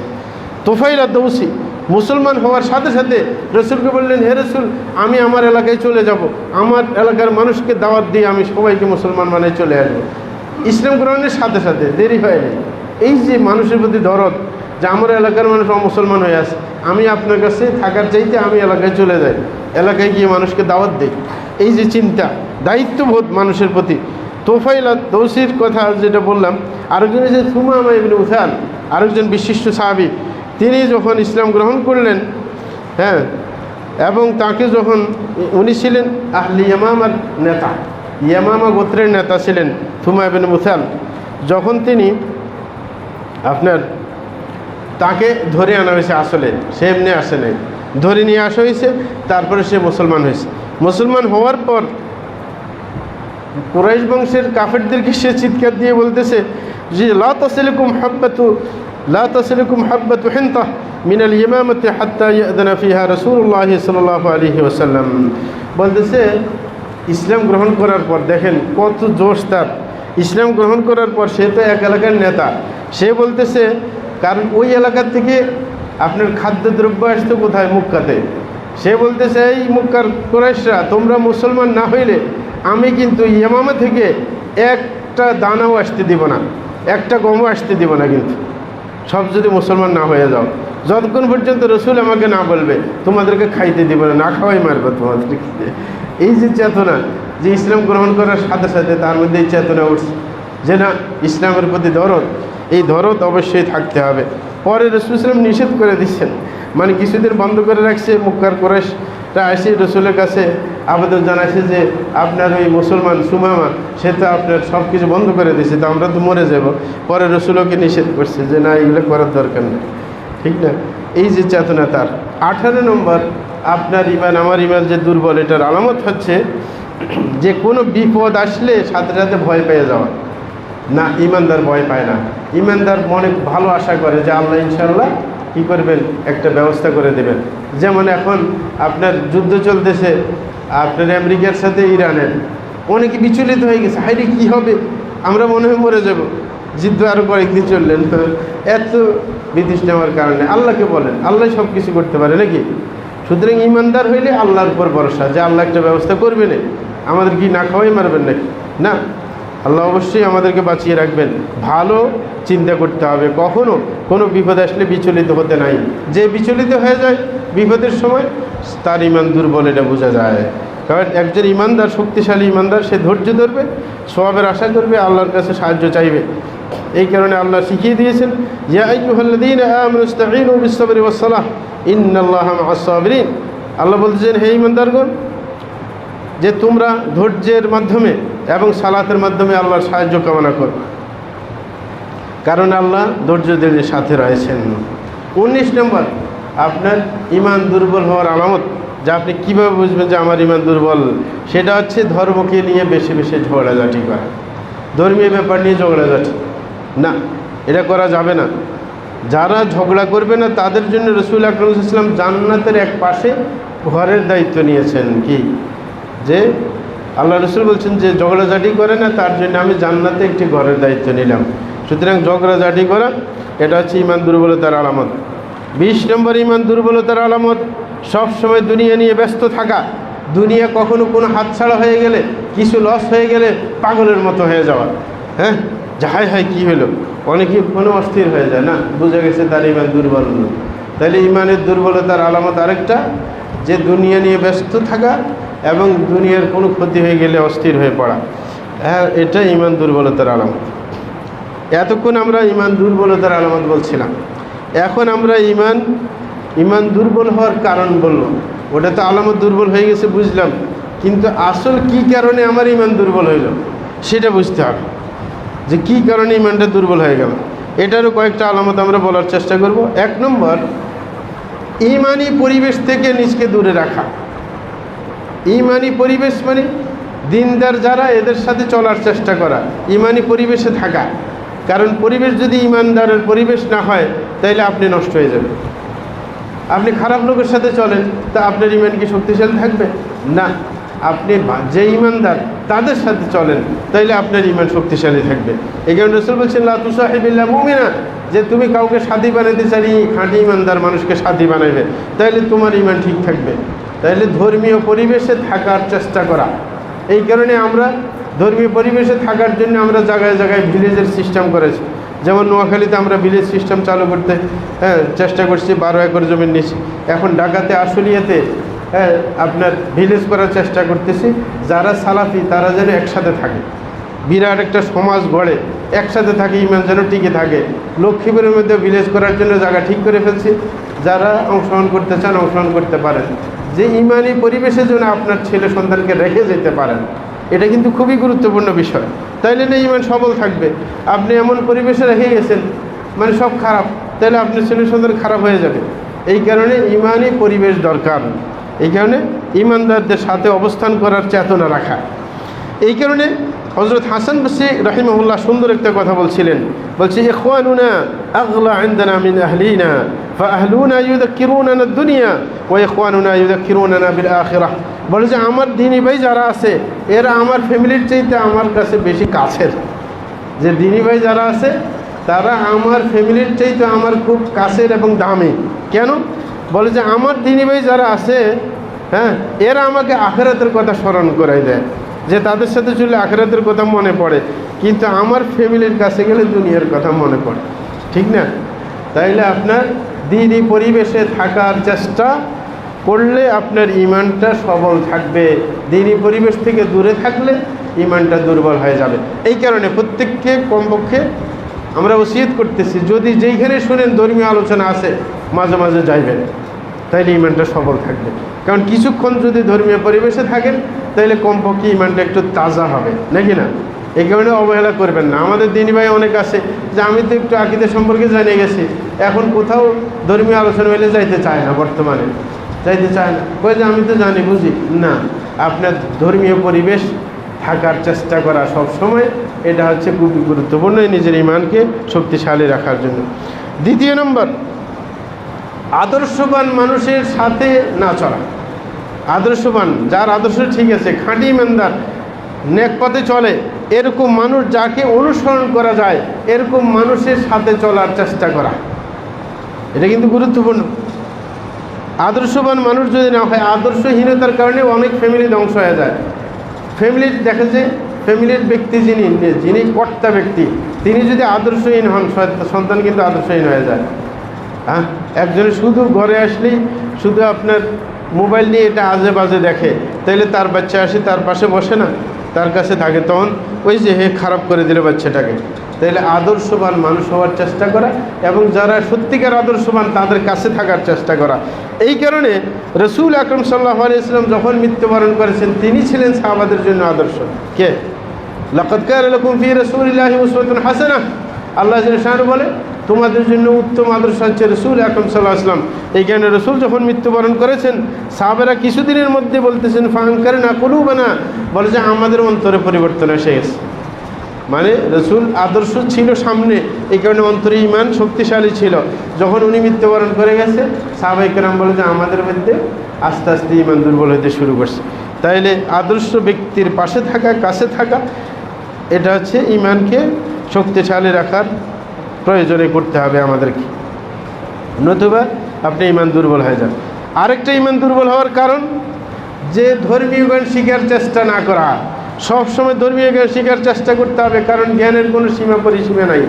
তোফাইল আদ-দাউসি মুসলমান হওয়ার সাথে সাথে রসুলকে বললেন, হে রসুল, আমি আমার এলাকায় চলে যাব, আমার এলাকার মানুষকে দাওয়াত দিয়ে আমি সবাইকে মুসলমান বানিয়ে চলে আসবো। ইসলাম গ্রহণের সাথে সাথে দেরি হয়নি। এই যে মানুষের প্রতি দরদ, যে আমার এলাকার মানুষ অমুসলমান হয়ে আছে, আমি আপনার কাছে থাকার চাইতে আমি এলাকায় চলে যাই, এলাকায় গিয়ে মানুষকে দাওয়াত দিই, এই যে চিন্তা, দায়িত্ববোধ মানুষের প্রতি। তোফাইল আদ-দাউসির কথা যেটা বললাম, আরেকজন হচ্ছে সুমামা ইবনে উসাল, আরেকজন বিশিষ্ট সাহাবী। তিনি যখন ইসলাম গ্রহণ করলেন, এবং তাকে যখন, উনি ছিলেন আহলি ইয়ামামার নেতা, ইয়ামামা গোত্রের নেতা ছিলেন সুমামা ইবনে উসাল। যখন তিনি তাকে ধরে আনা হয়েছে, আসলে সে এমনি আসে নাই, ধরে নিয়ে আসা হয়েছে, তারপরে সে মুসলমান হয়েছে। মুসলমান হওয়ার পর কুরাইশ বংশের কাফেরদেরকে সে চিৎকার দিয়ে বলতেছে যে লা তাসিলুকুম হাব্বাতু হিনতাহ মিনাল ইয়ামামাতি হাত্তা ইয়াদানা ফিহা রাসূলুল্লাহ সাল্লাল্লাহু আলাইহি ওয়াসাল্লাম। বলতেছে ইসলাম গ্রহণ করার পর দেখেন কত জোশ তার, ইসলাম গ্রহণ করার পর সে তো এক এলাকার নেতা, সে বলতেছে, কারণ ওই এলাকার থেকে আপনার খাদ্যদ্রব্য আসতো কোথায়? মক্কাতে। সে বলতেছে, এই মক্কার কুরাইশরা, তোমরা মুসলমান না হইলে আমি কিন্তু ইয়ামামা থেকে একটা দানাও আসতে দিব না, একটা গমও আসতে দিব না, কিন্তু সব যদি মুসলমান না হয়ে যাও, যতক্ষণ পর্যন্ত রসুল আমাকে না বলবে তোমাদেরকে খাইতে দিব না, না খাওয়াই মারবে তোমাদেরকে। এই যে চেতনা, যে ইসলাম গ্রহণ করার সাথে সাথে তার মধ্যে এই চেতনা উঠছে যে না, ইসলামের প্রতি দরদ, এই দরদ অবশ্যই থাকতে হবে। পরে রসুল ইসলাম নিষেধ করে দিচ্ছেন, মানে কিছুদিন বন্ধ করে রাখছে। মক্কার কুরাইশরা এসে রসুলের কাছে আবেদন জানাইছে যে আপনার ওই মুসলমান সুমামা, সে তো আপনার সব কিছু বন্ধ করে দিয়েছে, তো আমরা তো মরে যাব। পরে রসুলকে নিষেধ করছে যে না, এগুলো করার দরকার নেই, ঠিক না? এই যে চেতনা তার। 18 নম্বর, আপনার ইমান, আমার ইমান যে দুর্বল, এটার আলামত হচ্ছে যে কোনো বিপদ আসলে সাথে সাথে ভয় পেয়ে যাওয়া। না, ইমানদার ভয় পায় না। ইমানদার মনে ভালো আশা করে যে আল্লাহ ইনশাআল্লাহ কী করবেন, একটা ব্যবস্থা করে দেবেন। যেমন এখন আপনার যুদ্ধ চলতেছে আপনার আমেরিকার সাথে ইরানের, অনেকে বিচলিত হয়ে গেছে, হাইরে কী হবে, আমরা মনে হয় মরে যাব, যুদ্ধ আরও কয়েকদিন চললেন। এত বিদেশ নেওয়ার কারণে আল্লাহকে বলেন, আল্লাহ সব কিছু করতে পারে নাকি? সুতরাং ইমানদার হইলে আল্লাহর উপর ভরসা, যে আল্লাহ একটা ব্যবস্থা করবে না, আমাদের কি না খাওয়াই মারবেন নাকি? না, আল্লাহ অবশ্যই আমাদেরকে বাঁচিয়ে রাখবেন। ভালো চিন্তা করতে হবে, কখনো কোনো বিপদ আসলে বিচলিত হতে নাই। যে বিচলিত হয়ে যায় বিপদের সময়, তার ইমান দুর্বল, এটা বোঝা যায়। কারণ একজন ইমানদার, শক্তিশালী ইমানদার, সে ধৈর্য ধরবে, সওয়াবের আশা করবে, আল্লাহর কাছে সাহায্য চাইবে। এই কারণে আল্লাহ শিখিয়ে দিয়েছেন, ইয়া আইয়ুহাল্লাযীনা আমানু ইসতাঈনু বিস-সাবরি ওয়াস-সালাহ ইন্নাল্লাহা মা'আস-সাবিরিন। আল্লাহ বলছেন, হে ইমানদারগণ, যে তোমরা ধৈর্যের মাধ্যমে এবং সালাতের মাধ্যমে আল্লাহর সাহায্য কামনা করো, কারণ আল্লাহ ধৈর্যদের সাথে রয়েছেন। 19 নম্বর, আপনার ইমান দুর্বল হওয়ার আলামত, যা আপনি কীভাবে বুঝবেন যে আমার ইমান দুর্বল, সেটা হচ্ছে ধর্মকে নিয়ে বেশি বেশি ঝগড়াঝাটি করা। ধর্মীয় ব্যাপার নিয়ে ঝগড়াঝাটি না, এটা করা যাবে না। যারা ঝগড়া করবে না তাদের জন্য রাসূল আকরাম সাল্লাল্লাহু আলাইহি ওয়াসাল্লাম জান্নাতের এক পাশে ঘরের দায়িত্ব নিয়েছেন। কি যে আল্লাহ রসুল বলছেন যে ঝগড়াঝাটি করে না, তার জন্য আমি জান্নাতে একটি ঘরের দায়িত্ব নিলাম। সুতরাং ঝগড়াঝাটি করা, এটা হচ্ছে ইমান দুর্বলতার আলামত। 20 নম্বর ইমান দুর্বলতার আলামত, সব সময় দুনিয়া নিয়ে ব্যস্ত থাকা। দুনিয়া কখনো কোনো হাতছাড়া হয়ে গেলে, কিছু লস হয়ে গেলে পাগলের মতো হয়ে যাওয়া। হ্যাঁ, হায় হায় কী হলো, অনেকে কোনো অস্থির হয়ে যায়, না, বুঝে গেছে তার ইমান দুর্বল। তাহলে ইমানের দুর্বলতার আলামত আরেকটা, যে দুনিয়া নিয়ে ব্যস্ত থাকা এবং দুনিয়ার কোনো ক্ষতি হয়ে গেলে অস্থির হয়ে পড়া। হ্যাঁ, এটা ইমান দুর্বলতার আলামত। এতক্ষণ আমরা ইমান দুর্বলতার আলামত বলছিলাম, এখন আমরা ইমান দুর্বল হওয়ার কারণ বললাম। ওটা তো আলামত, দুর্বল হয়ে গেছে বুঝলাম, কিন্তু আসল কি কারণে আমার ইমান দুর্বল হইল সেটা বুঝতে হবে, যে কি কারণে ইমানটা দুর্বল হয়ে গেল। এটারও কয়েকটা আলামত আমরা বলার চেষ্টা করব। 1 নম্বর, ইমানি পরিবেশ থেকে নিজকে দূরে রাখা। ইমানি পরিবেশ মানে দিনদার যারা, এদের সাথে চলার চেষ্টা করা, ইমানি পরিবেশে থাকা। কারণ পরিবেশ যদি ইমানদারের পরিবেশ না হয়, তাইলে আপনি নষ্ট হয়ে যাবেন। আপনি খারাপ লোকের সাথে চলেন, তা আপনার ইমান কি শক্তিশালী থাকবে? না, আপনি যে ইমানদার তাদের সাথে চলেন, তাইলে আপনার ইমান শক্তিশালী থাকবে। এই কারণে রাসূল বলছেন, লা তুসাহিব ইল্লা মুমিনা, যে তুমি কাউকে সাথী বানাইতে চাই, খাঁটি ইমানদার মানুষকে সাথী বানাইবে, তাইলে তোমার ইমান ঠিক থাকবে। তাইলে ধর্মীয় পরিবেশে থাকার চেষ্টা করা। এই কারণে আমরা ধর্মীয় পরিবেশে থাকার জন্য আমরা জায়গায় জায়গায় ভিলেজের সিস্টেম করেছি। যেমন নোয়াখালীতে আমরা ভিলেজ সিস্টেম চালু করতে চেষ্টা করছি, 12 একর জমির নিচে। এখন ঢাকাতে আশুলিয়াতে আপনার ভিলেজ করার চেষ্টা করতেছি, যারা সালাফি তারা যেন একসাথে থাকে, বিরাট একটা সমাজ গড়ে, একসাথে থাকে, ইমান যেন টিকে থাকে। লক্ষ্মীপুরের মধ্যে ভিলেজ করার জন্য জায়গা ঠিক করে ফেলছি, যারা অংশগ্রহণ করতে চান অংশগ্রহণ করতে পারেন, যে ইমানি পরিবেশের জন্য আপনার ছেলে সন্তানকে রেখে যেতে পারেন। এটা কিন্তু খুবই গুরুত্বপূর্ণ বিষয়, তাইলে না ইমান সবল থাকবে। আপনি এমন পরিবেশে রেখে গেছেন মানে সব খারাপ, তাহলে আপনার ছেলে সন্তান খারাপ হয়ে যাবে। এই কারণে ইমানি পরিবেশ দরকার। এই কারণে ইমানদারদের সাথে অবস্থান করার চেতনা রাখা। এই কারণে হযরত হাসান বসরি রাহিমাহুল্লাহ সুন্দর একটা কথা বলছিলেন, বলছে, ইখওয়ানুনা আগলা ইনদানা মিন আহলিনা ফাআহলুনা ইউযাক্কিরুনানা দুনিয়া ওয়া ইখওয়ানুনা ইউযাক্কিরুনানা বিল আখিরাহ। বলে যে আমার দিনী ভাই যারা আছে, এরা আমার ফ্যামিলির চাইতে আমার কাছে বেশি কাছের। যে দিনী ভাই যারা আছে তারা আমার ফ্যামিলির চাইতে আমার খুব কাছের এবং দামি। কেন? বলে যে আমার দিনী ভাই যারা আছে, হ্যাঁ, এরা আমাকে আখিরাতের কথা স্মরণ করাই দেয়, যে তাদের সাথে চলে আখিরাতের কথা মনে পড়ে, কিন্তু আমার ফ্যামিলির কাছে গেলে দুনিয়ার কথা মনে পড়ে। ঠিক না? তাইলে আপনার দিনী পরিবেশে থাকার চেষ্টা করলে আপনার ইমানটা সবল থাকবে। দিনী পরিবেশ থেকে দূরে থাকলে ইমানটা দুর্বল হয়ে যাবে। এই কারণে প্রত্যেককে কমপক্ষে আমরা ওসিয়ত করতেছি, যদি যেইখানে শুনেন ধর্মীয় আলোচনা আছে মাঝে মাঝে যাইবেন, তাইলে ইমানটা সবল থাকবে। কারণ কিছুক্ষণ যদি ধর্মীয় পরিবেশে থাকেন তাইলে কমপক্ষে ইমানটা একটু তাজা হবে, নাকি না? এই কারণে অবহেলা করবেন না। আমাদের দিনী ভাই অনেক আছে যে আমি তো একটু আকীদা সম্পর্কে জেনে গেছি, এখন কোথাও ধর্মীয় আলোচনা হলে যাইতে চায় না, বর্তমানে যাইতে চায় না, কই যে আমি তো জানি বুঝি না। আপনার ধর্মীয় পরিবেশ থাকার চেষ্টা করা সব সময়, এটা হচ্ছে খুবই গুরুত্বপূর্ণ নিজের ইমানকে শক্তিশালী রাখার জন্য। দ্বিতীয় নম্বর, আদর্শবান মানুষের সাথে না চলা। আদর্শবান, যার আদর্শ ঠিক আছে, খাঁটি ইমানদার, নেক পথে চলে, এরকম মানুষ যাকে অনুসরণ করা যায়, এরকম মানুষের সাথে চলার চেষ্টা করা, এটা কিন্তু গুরুত্বপূর্ণ। আদর্শবান মানুষ যদি না হয়, আদর্শহীনতার কারণে অনেক ফ্যামিলি ধ্বংস হয়ে যায়। ফ্যামিলির দেখা যায়, ফ্যামিলির ব্যক্তি যিনি কর্তা ব্যক্তি, তিনি যদি আদর্শহীন হন, সন্তান কিন্তু আদর্শহীন হয়ে যায়। হ্যাঁ, একজনে শুধু ঘরে আসলেই শুধু আপনার মোবাইল নিয়ে এটা আজে বাজে দেখে, তাইলে তার বাচ্চা আসে তার পাশে বসে না, তার কাছে থাকে, তখন ওই যে হে খারাপ করে দিল বাচ্চাটাকে। তাইলে আদর্শবান মানুষ হওয়ার চেষ্টা করা এবং যারা সত্যিকার আদর্শবান তাদের কাছে থাকার চেষ্টা করা। এই কারণে রসুল আকরম সাল্লাল্লাহু আলাইহি ওয়াসাল্লাম যখন মৃত্যুবরণ করেছেন, তিনি ছিলেন সাহাবাদের জন্য আদর্শ। কে? লাকাদ কানা লাকুম ফি রাসূলিল্লাহি উসওয়াতুন হাসানাহ। আল্লাহ জাল্লাহু বলে, তোমাদের জন্য উত্তম আদর্শ হচ্ছে রসুল আকরম সাল্লাল্লাহু আলাইহি ওয়াসাল্লাম। এই কারণে রসুল যখন মৃত্যুবরণ করেছেন, সাহাবারা কিছুদিনের মধ্যে বলতেছেন ফাআনকারনা কুলুবানা, বলে যে আমাদের অন্তরে পরিবর্তন এসে গেছে। মানে রসুল আদর্শ ছিল সামনে, এই কারণে অন্তরে ইমান শক্তিশালী ছিল। যখন উনি মৃত্যুবরণ করে গেছে, সাহাবায়ে কেরাম বলে যে আমাদের মধ্যে আস্তে আস্তে ইমান দুর্বল হতে শুরু করছে। তাইলে আদর্শ ব্যক্তির পাশে থাকা, কাছে থাকা, এটা হচ্ছে ইমানকে শক্তিশালী রাখার প্রয়োজনে করতে হবে আমাদেরকে, নতুবা আপনি ইমান দুর্বল হয়ে যান। আরেকটা ইমান দুর্বল হওয়ার কারণ, যে ধর্মীয় জ্ঞান শিখার চেষ্টা না করা। সব সময় ধর্মীয় জ্ঞান শিখার চেষ্টা করতে হবে, কারণ জ্ঞানের কোনো সীমা পরিসীমা নাই।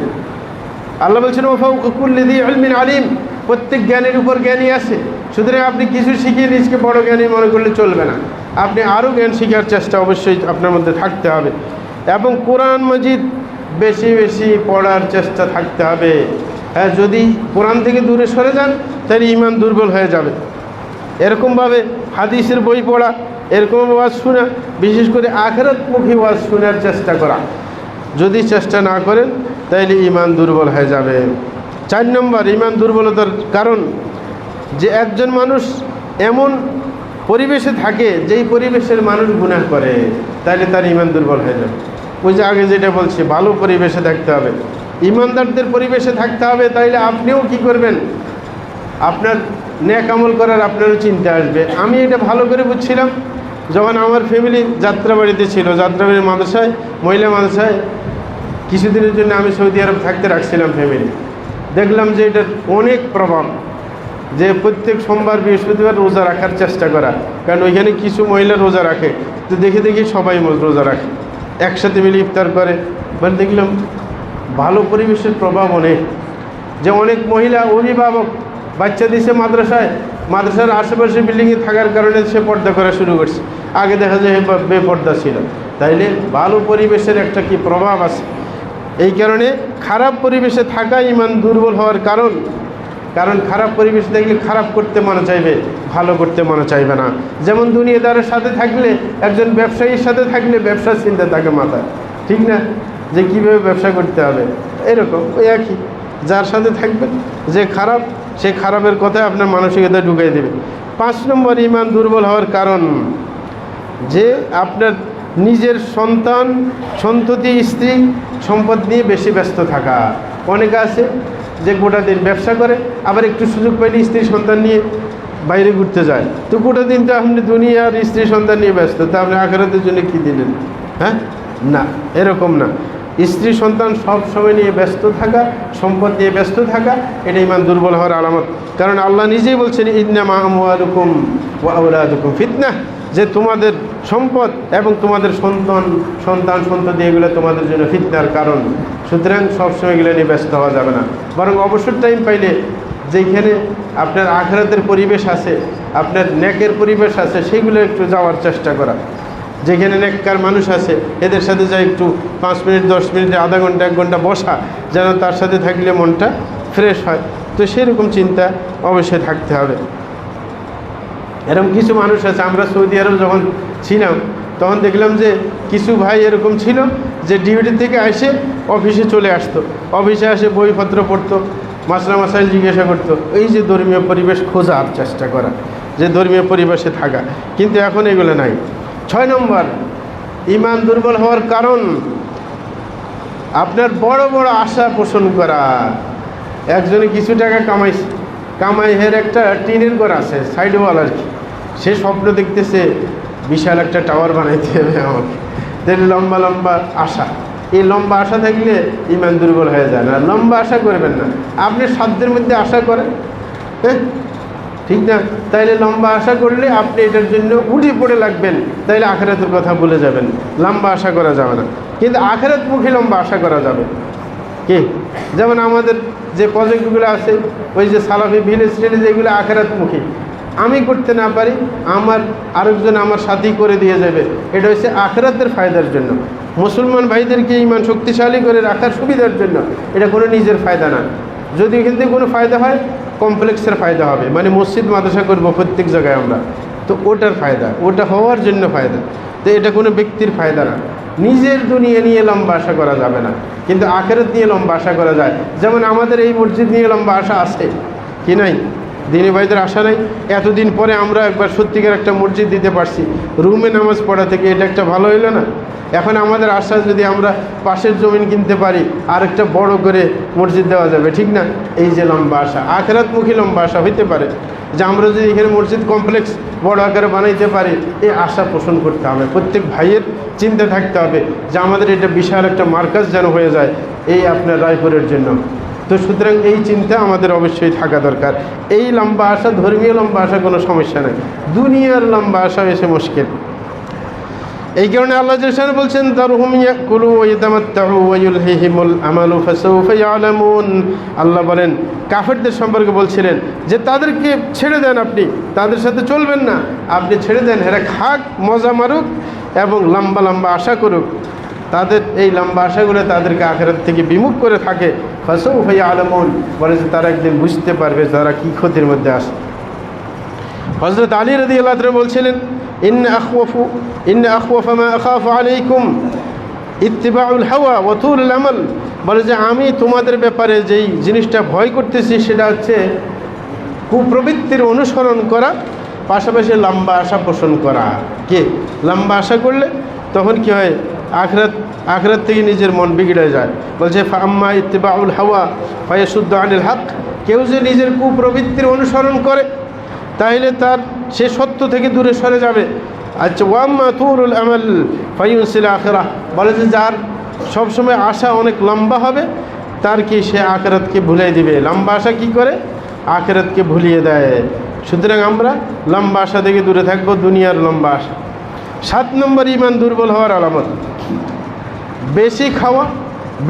আল্লাহ বলছেন ওয়া ফাওকা কুল্লি যী ইলমিন আলিম, প্রত্যেক জ্ঞানের উপর জ্ঞানী আছে। সুতরাং আপনি কিছু শিখিয়ে নিজকে বড় জ্ঞানী মনে করলে চলবে না, আপনি আরও জ্ঞান শিখার চেষ্টা অবশ্যই আপনার মধ্যে থাকতে হবে। এবং কোরআন মাজিদ বেশি বেশি পড়ার চেষ্টা থাকতে হবে। হ্যাঁ, যদি কোরআন থেকে দূরে সরে যান তাহলে ইমান দুর্বল হয়ে যাবে। এরকমভাবে হাদিসের বই পড়া, এরকম ওয়াজ শোনা, বিশেষ করে আখিরাতমুখী ওয়াজ শোনার চেষ্টা করা, যদি চেষ্টা না করেন তাহলে ইমান দুর্বল হয়ে যাবে। 4 নম্বর ইমান দুর্বলতার কারণ, যে একজন মানুষ এমন পরিবেশে থাকে যেই পরিবেশের মানুষ গুনাহ করে, তাহলে তার ইমান দুর্বল হয়ে যাবে। ওই যে আগে যেটা বলছি, ভালো পরিবেশে থাকতে হবে, ইমানদারদের পরিবেশে থাকতে হবে। তাইলে আপনিও কি করবেন, আপনার নেক আমল করার আপনারও চিন্তা আসবে। আমি এটা ভালো করে বুঝছিলাম যখন আমার ফ্যামিলি যাত্রাবাড়িতে ছিল, যাত্রাবাড়ির মাদ্রাসায়, মহিলা মাদ্রাসায় কিছুদিনের জন্য আমি সৌদি আরব থাকতে রাখছিলাম ফ্যামিলি। দেখলাম যে এটার অনেক প্রভাব, যে প্রত্যেক সোমবার বৃহস্পতিবার রোজা রাখার চেষ্টা করা, কারণ ওইখানে কিছু মহিলা রোজা রাখে, তো দেখে দেখি সবাই রোজা রাখে, একসাথে মিলে ইফতার করে। মানে দেখলাম ভালো পরিবেশের প্রভাব অনেক, যে অনেক মহিলা অভিভাবক বাচ্চা দিছে মাদ্রাসায়, মাদ্রাসার আশেপাশে বিল্ডিংয়ে থাকার কারণে সে পর্দা করা শুরু করছে। আগে দেখা যায় বেপর্দা ছিল। তাইলে ভালো পরিবেশের একটা কি প্রভাব আছে। এই কারণে খারাপ পরিবেশে থাকা ইমান দুর্বল হওয়ার কারণ, কারণ খারাপ পরিবেশ দেখলে খারাপ করতে মনে চাইবে, ভালো করতে মনে চাইবে না। যেমন দুনিয়াদারের সাথে থাকলে, একজন ব্যবসায়ীর সাথে থাকলে ব্যবসার চিন্তা থাকে মাথায়, ঠিক না, যে কীভাবে ব্যবসা করতে হবে। এরকম ওই একই, যার সাথে থাকবেন যে খারাপ, সে খারাপের কথায় আপনার মানসিকতা ঢুকিয়ে দেবে। 5 নম্বর ইমান দুর্বল হওয়ার কারণ, যে আপনার নিজের সন্তান, সন্ততি, স্ত্রী, সম্পদ নিয়ে বেশি ব্যস্ত থাকা। অনেকে আছে যে গোটা দিন ব্যবসা করে, আবার একটু সুযোগ পাইলে স্ত্রী সন্তান নিয়ে বাইরে ঘুরতে যায়। তো গোটা দিনটা আপনি দুনিয়ার স্ত্রী সন্তান নিয়ে ব্যস্ত, তা আপনি আখিরাতের জন্য কী দিলেন? হ্যাঁ, না, এরকম না। স্ত্রী সন্তান সব সময় নিয়ে ব্যস্ত থাকা, সম্পদ নিয়ে ব্যস্ত থাকা, এটা ঈমান দুর্বল হওয়ার আলামত। কারণ আল্লাহ নিজেই বলছেন ইন্নামা আমওয়ালুকুম ওয়া আওলাদুকুম ফিতনাহ, যে তোমাদের সম্পদ এবং তোমাদের সন্তান এগুলো তোমাদের জন্য ফিতনার কারণ। সুতরাং সবসময় এগুলো নিয়ে ব্যস্ত হওয়া যাবে না, বরং অবসর টাইম পাইলে যেখানে আপনার আখিরাতের পরিবেশ আছে, আপনার নেকের পরিবেশ আছে, সেগুলো একটু যাওয়ার চেষ্টা করা। যেখানে নেককার মানুষ আছে এদের সাথে যাই একটু 5 মিনিট 10 মিনিট আধা ঘন্টা 1 ঘন্টা বসা, যেন তার সাথে থাকলে মনটা ফ্রেশ হয়। তো সেরকম চিন্তা অবশ্যই থাকতে হবে। এরকম কিছু মানুষ আছে, আমরা সৌদি আরব যখন ছিলাম তখন দেখলাম যে কিছু ভাই এরকম ছিল যে ডিউটি থেকে এসে অফিসে চলে আসতো, অফিসে আসে বইপত্র পড়তো, মাসলা মাসাইল জিজ্ঞাসা করতো। এই যে ধর্মীয় পরিবেশ খোঁজার চেষ্টা করা, যে ধর্মীয় পরিবেশে থাকা, কিন্তু এখন এগুলো নাই। 6 নম্বর ঈমান দুর্বল হওয়ার কারণ আপনার বড় বড় আশা পোষণ করা। একজনে কিছু টাকা কামাইয়ের একটা টিনের ঘর আছে সাইড ওয়াল আর কি, সে স্বপ্ন দেখতেছে বিশাল একটা টাওয়ার বানাইতে হবে আমাকে, দেখলে লম্বা লম্বা আশা। এই লম্বা আশা থাকলে ঈমান দুর্বল হয়ে যায় না। লম্বা আশা করবেন না, আপনি সাধ্যের মধ্যে আশা করেন, হ্যাঁ ঠিক না? তাইলে লম্বা আশা করলে আপনি এটার জন্য উঠে পড়ে লাগবেন, তাইলে আখিরাতের কথা ভুলে যাবেন। লম্বা আশা করা যাবে না, কিন্তু আখিরাতমুখী লম্বা আশা করা যাবে। কি যেমন আমাদের যে প্রজেক্টগুলো আছে, ওই যে সালাফি ভিলেজ টিলেজ, এগুলো আখিরাতমুখী। আমি করতে না পারি, আমার আরেকজন আমার সাথী করে দিয়ে যাবে, এটা হচ্ছে আখিরাতের ফায়দার জন্য। মুসলমান ভাইদেরকে ঈমান শক্তিশালী করে রাখার সুবিধার জন্য, এটা কোনো নিজের ফায়দা না। যদি এখান থেকে কোনো ফায়দা হয়, কমপ্লেক্সের ফায়দা হবে, মানে মসজিদ মাদ্রাসা করবো প্রত্যেক জায়গায় আমরা, তো ওটার ফায়দা, ওটা হওয়ার জন্য ফায়দা। তো এটা কোনো ব্যক্তির ফায়দা না। নিজের দুনিয়া নিয়ে লম্বা আশা করা যাবে না, কিন্তু আখিরাত নিয়ে লম্বা আশা করা যায়। যেমন আমাদের এই মসজিদ নিয়ে লম্বা আশা আছে কি নাই? দিনী ভাইদের আশা নাই? এতদিন পরে আমরা একবার সত্যিকার একটা মসজিদ দিতে পারছি, রুমে নামাজ পড়া থেকে, এটা একটা ভালো হইলো না? এখন আমাদের আশা যদি আমরা পাশের জমিন কিনতে পারি, আর একটা বড় করে মসজিদ দেওয়া যাবে, ঠিক না? এই যে লম্বা আশা, আখিরাতমুখী লম্বা আশা হইতে পারে, যে আমরা যদি এখানে মসজিদ কমপ্লেক্স বড় আকারে বানাইতে পারি, এই আশা পোষণ করতে হবে। প্রত্যেক ভাইয়ের চিন্তা থাকতে হবে যে আমাদের এটা বিশাল একটা মার্কাজ যেন হয়ে যায় এই আপনার রায়পুরের জন্য। তো সুতরাং এই চিন্তা আমাদের অবশ্যই থাকা দরকার। এই লম্বা আশা, ধর্মীয় লম্বা আশা কোনো সমস্যা নেই, দুনিয়ার লম্বা আশা এসে মুশকিল। এই কারণে আল্লাহ জাল্লাহু বলছেন দারহুম ইয়াকুলু ওয়া ইয়াতামাত্তাউ ওয়া ইউলহিহিমুল আমালু ফাসাউফা ইয়ালামুন। আল্লাহ বলেন, কাফেরদের সম্পর্কে বলছিলেন যে তাদেরকে ছেড়ে দেন, আপনি তাদের সাথে চলবেন না, আপনি ছেড়ে দেন, এরা খাক, মজা মারুক এবং লম্বা লম্বা আশা করুক। তাদের এই লম্বা আশাগুলো তাদেরকে আখিরাত থেকে বিমুখ করে থাকে। ফাসাউফা ইয়ালামুন বলে যে তারা একদিন বুঝতে পারবে তারা কী ক্ষতির মধ্যে আসে। হযরত আলী রাদিয়াল্লাহু আনহু বলছিলেন, ইন্না আখওয়াফা মা আখাফু আলাইকুম ইত্তিবাউল হাওয়া ওয়া তুলুল আমাল। বলে যে আমি তোমাদের ব্যাপারে যেই জিনিসটা ভয় করতেছি সেটা হচ্ছে কুপ্রবৃত্তির অনুসরণ করা, পাশাপাশি লম্বা আশা পোষণ করা। কে লম্বা আশা করলে তখন কি হয়, আখিরাত থেকে নিজের মন বিগড়ে যায়। বলছে ফাম্মা ইত্তিবাউল হাওয়া ফায়াসুদ্দু আনিল হক, কেউ যে নিজের কুপ্রবৃত্তির অনুসরণ করে তাহলে সে সত্য থেকে দূরে সরে যাবে। আচ্ছা, ওয়াম্মা তুরুল আমাল ফায়ুনসিল আখিরাহ, বলে যে যার সবসময় আশা অনেক লম্বা হবে, তার কি সে আখিরাতকে ভুলিয়ে দিবে। লম্বা আশা কি করে? আখিরাতকে ভুলিয়ে দেয়। সুতরাং আমরা লম্বা আশা থেকে দূরে থাকবো, দুনিয়ার লম্বা আশা। 7 নম্বর ঈমান দুর্বল হওয়ার আলামত, বেশি খাওয়া,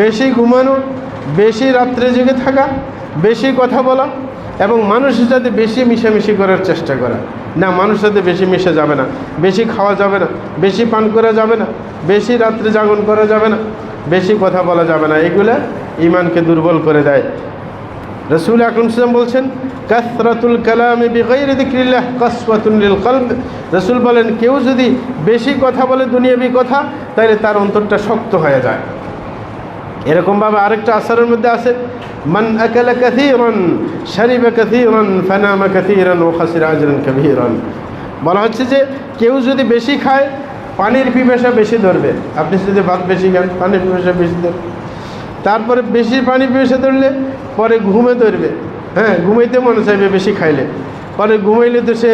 বেশি ঘুমানো, বেশি রাত্রে জেগে থাকা, বেশি কথা বলা এবং মানুষের সাথে বেশি মিশামিশি করার চেষ্টা করা। না, মানুষের সাথে বেশি মিশে যাবে না, বেশি খাওয়া যাবে না, বেশি পান করা যাবে না, বেশি রাত্রে জাগরণ করা যাবে না, বেশি কথা বলা যাবে না। এগুলো ঈমানকে দুর্বল করে দেয়। রাসূল আকরাম সাল্লাল্লাহু আলাইহি ওয়াসাল্লাম বলছেন, কাসরাতুল কালামি বিগাইরি যিকরিল্লাহ কাসওয়াতুন লিল কলব। রাসূল বলেন, কেউ যদি বেশি কথা বলে দুনিয়াবি কথা, তাহলে তার অন্তরটা শক্ত হয়ে যায়। এরকমভাবে আরেকটা আসারের মধ্যে আছে, মান আকালা কাসীরান শারিবা কাসীরান ফানামা কাসীরান ওয়া খাসিরা আজরান কাবীরান। বলা হচ্ছে যে কেউ যদি বেশি খায়, পানির পিপাসা বেশি ধরবে। আপনি যদি ভাত বেশি খান, পানির পিপাসা বেশি ধরবে। তারপরে বেশি পানি পিপাসা ধরলে পরে ঘুমে ধরবে। হ্যাঁ, ঘুমাইতে মনে চাইবে বেশি খাইলে, পরে ঘুমাইলে তো সে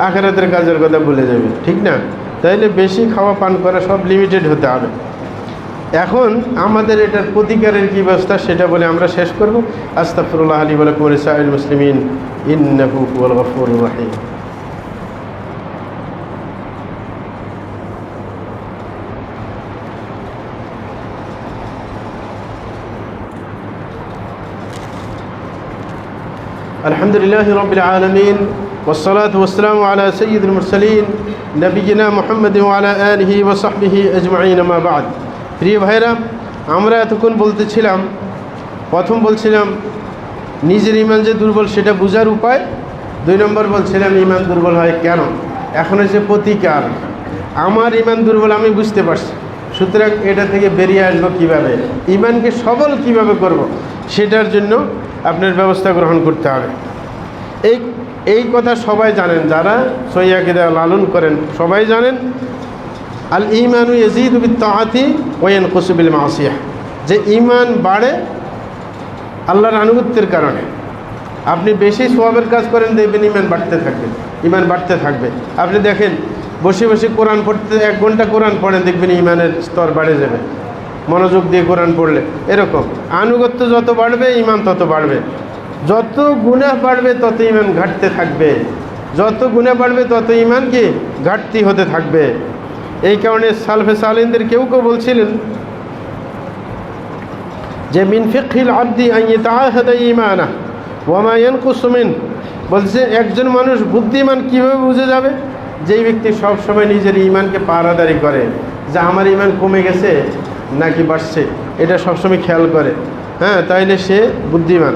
আখিরাতের কাজের কথা ভুলে যাবে, ঠিক না? তাইলে বেশি খাওয়া পান করা সব লিমিটেড হতে হবে। এখন আমাদের এটার প্রতিকারের কী ব্যবস্থা সেটা বলে আমরা শেষ করব। আস্তাগফিরুল্লাহ লি ওয়া লাকুম ওয়া লিসাইরিল মুসলিমিন ইন্নাহু হুয়াল গফুরুর রহিম। আলহামদুলিল্লাহি রাব্বিল আলামিন والصلاة والسلام على سيد المرسلين نبينا محمد وعلى آله وصحبه أجمعين ما بعد। প্রিয় ভাইরা, আমরা এতক্ষণ বলতেছিলাম, প্রথম বলছিলাম নিজের ইমান যে দুর্বল সেটা বোঝার উপায়, 2 নম্বর বলছিলাম ইমান দুর্বল হয় কেন। এখন হচ্ছে প্রতিকার। আমার ইমান দুর্বল আমি বুঝতে পারছি, সুতরাং এটা থেকে বেরিয়ে আসবো কীভাবে, ইমানকে সবল কিভাবে করব, সেটার জন্য আপনার ব্যবস্থা গ্রহণ করতে হবে। এই কথা সবাই জানেন, যারা সহিহ আকীদা লালন করেন সবাই জানেন। আল ঈমানু ইয়াজিদু বিত-তাআতি ওয়া ইয়ানকুসু বিল মাসিয়াহ, যে ঈমান বাড়ে আল্লাহর আনুগত্যের কারণে। আপনি বেশি সওয়াবের কাজ করেন, দেখবেন ঈমান বাড়তে থাকবে, ঈমান বাড়তে থাকবে। আপনি দেখেন বসে বসে কোরআন পড়তে 1 ঘন্টা কোরআন পড়েন, দেখবেন ঈমানের স্তর বাড়ে যাবে মনোযোগ দিয়ে কোরআন পড়লে। এরকম আনুগত্য যত বাড়বে ঈমান তত বাড়বে। যত গুনাহ বাড়বে তত ঈমান ঘাটতে থাকবে, যত গুনাহ বাড়বে তত ঈমান কি ঘাটতি হতে থাকবে। এই কারণে সালফে সালিনদের কেউ কেউ বলছিলেন যে মিন ফিকহিল আবদি আন ইয়াতাআহাদা ঈমানাহু ওয়া মা ইয়ানকুসু মিন, বলছে একজন মানুষ বুদ্ধিমান কিভাবে বুঝে যাবে, যেই ব্যক্তি সবসময় নিজের ঈমানকে পাহারাদারি করে, যে আমার ঈমান কমে গেছে নাকি বাড়ছে, এটা সবসময় খেয়াল করে, হ্যাঁ, তাইলে সে বুদ্ধিমান।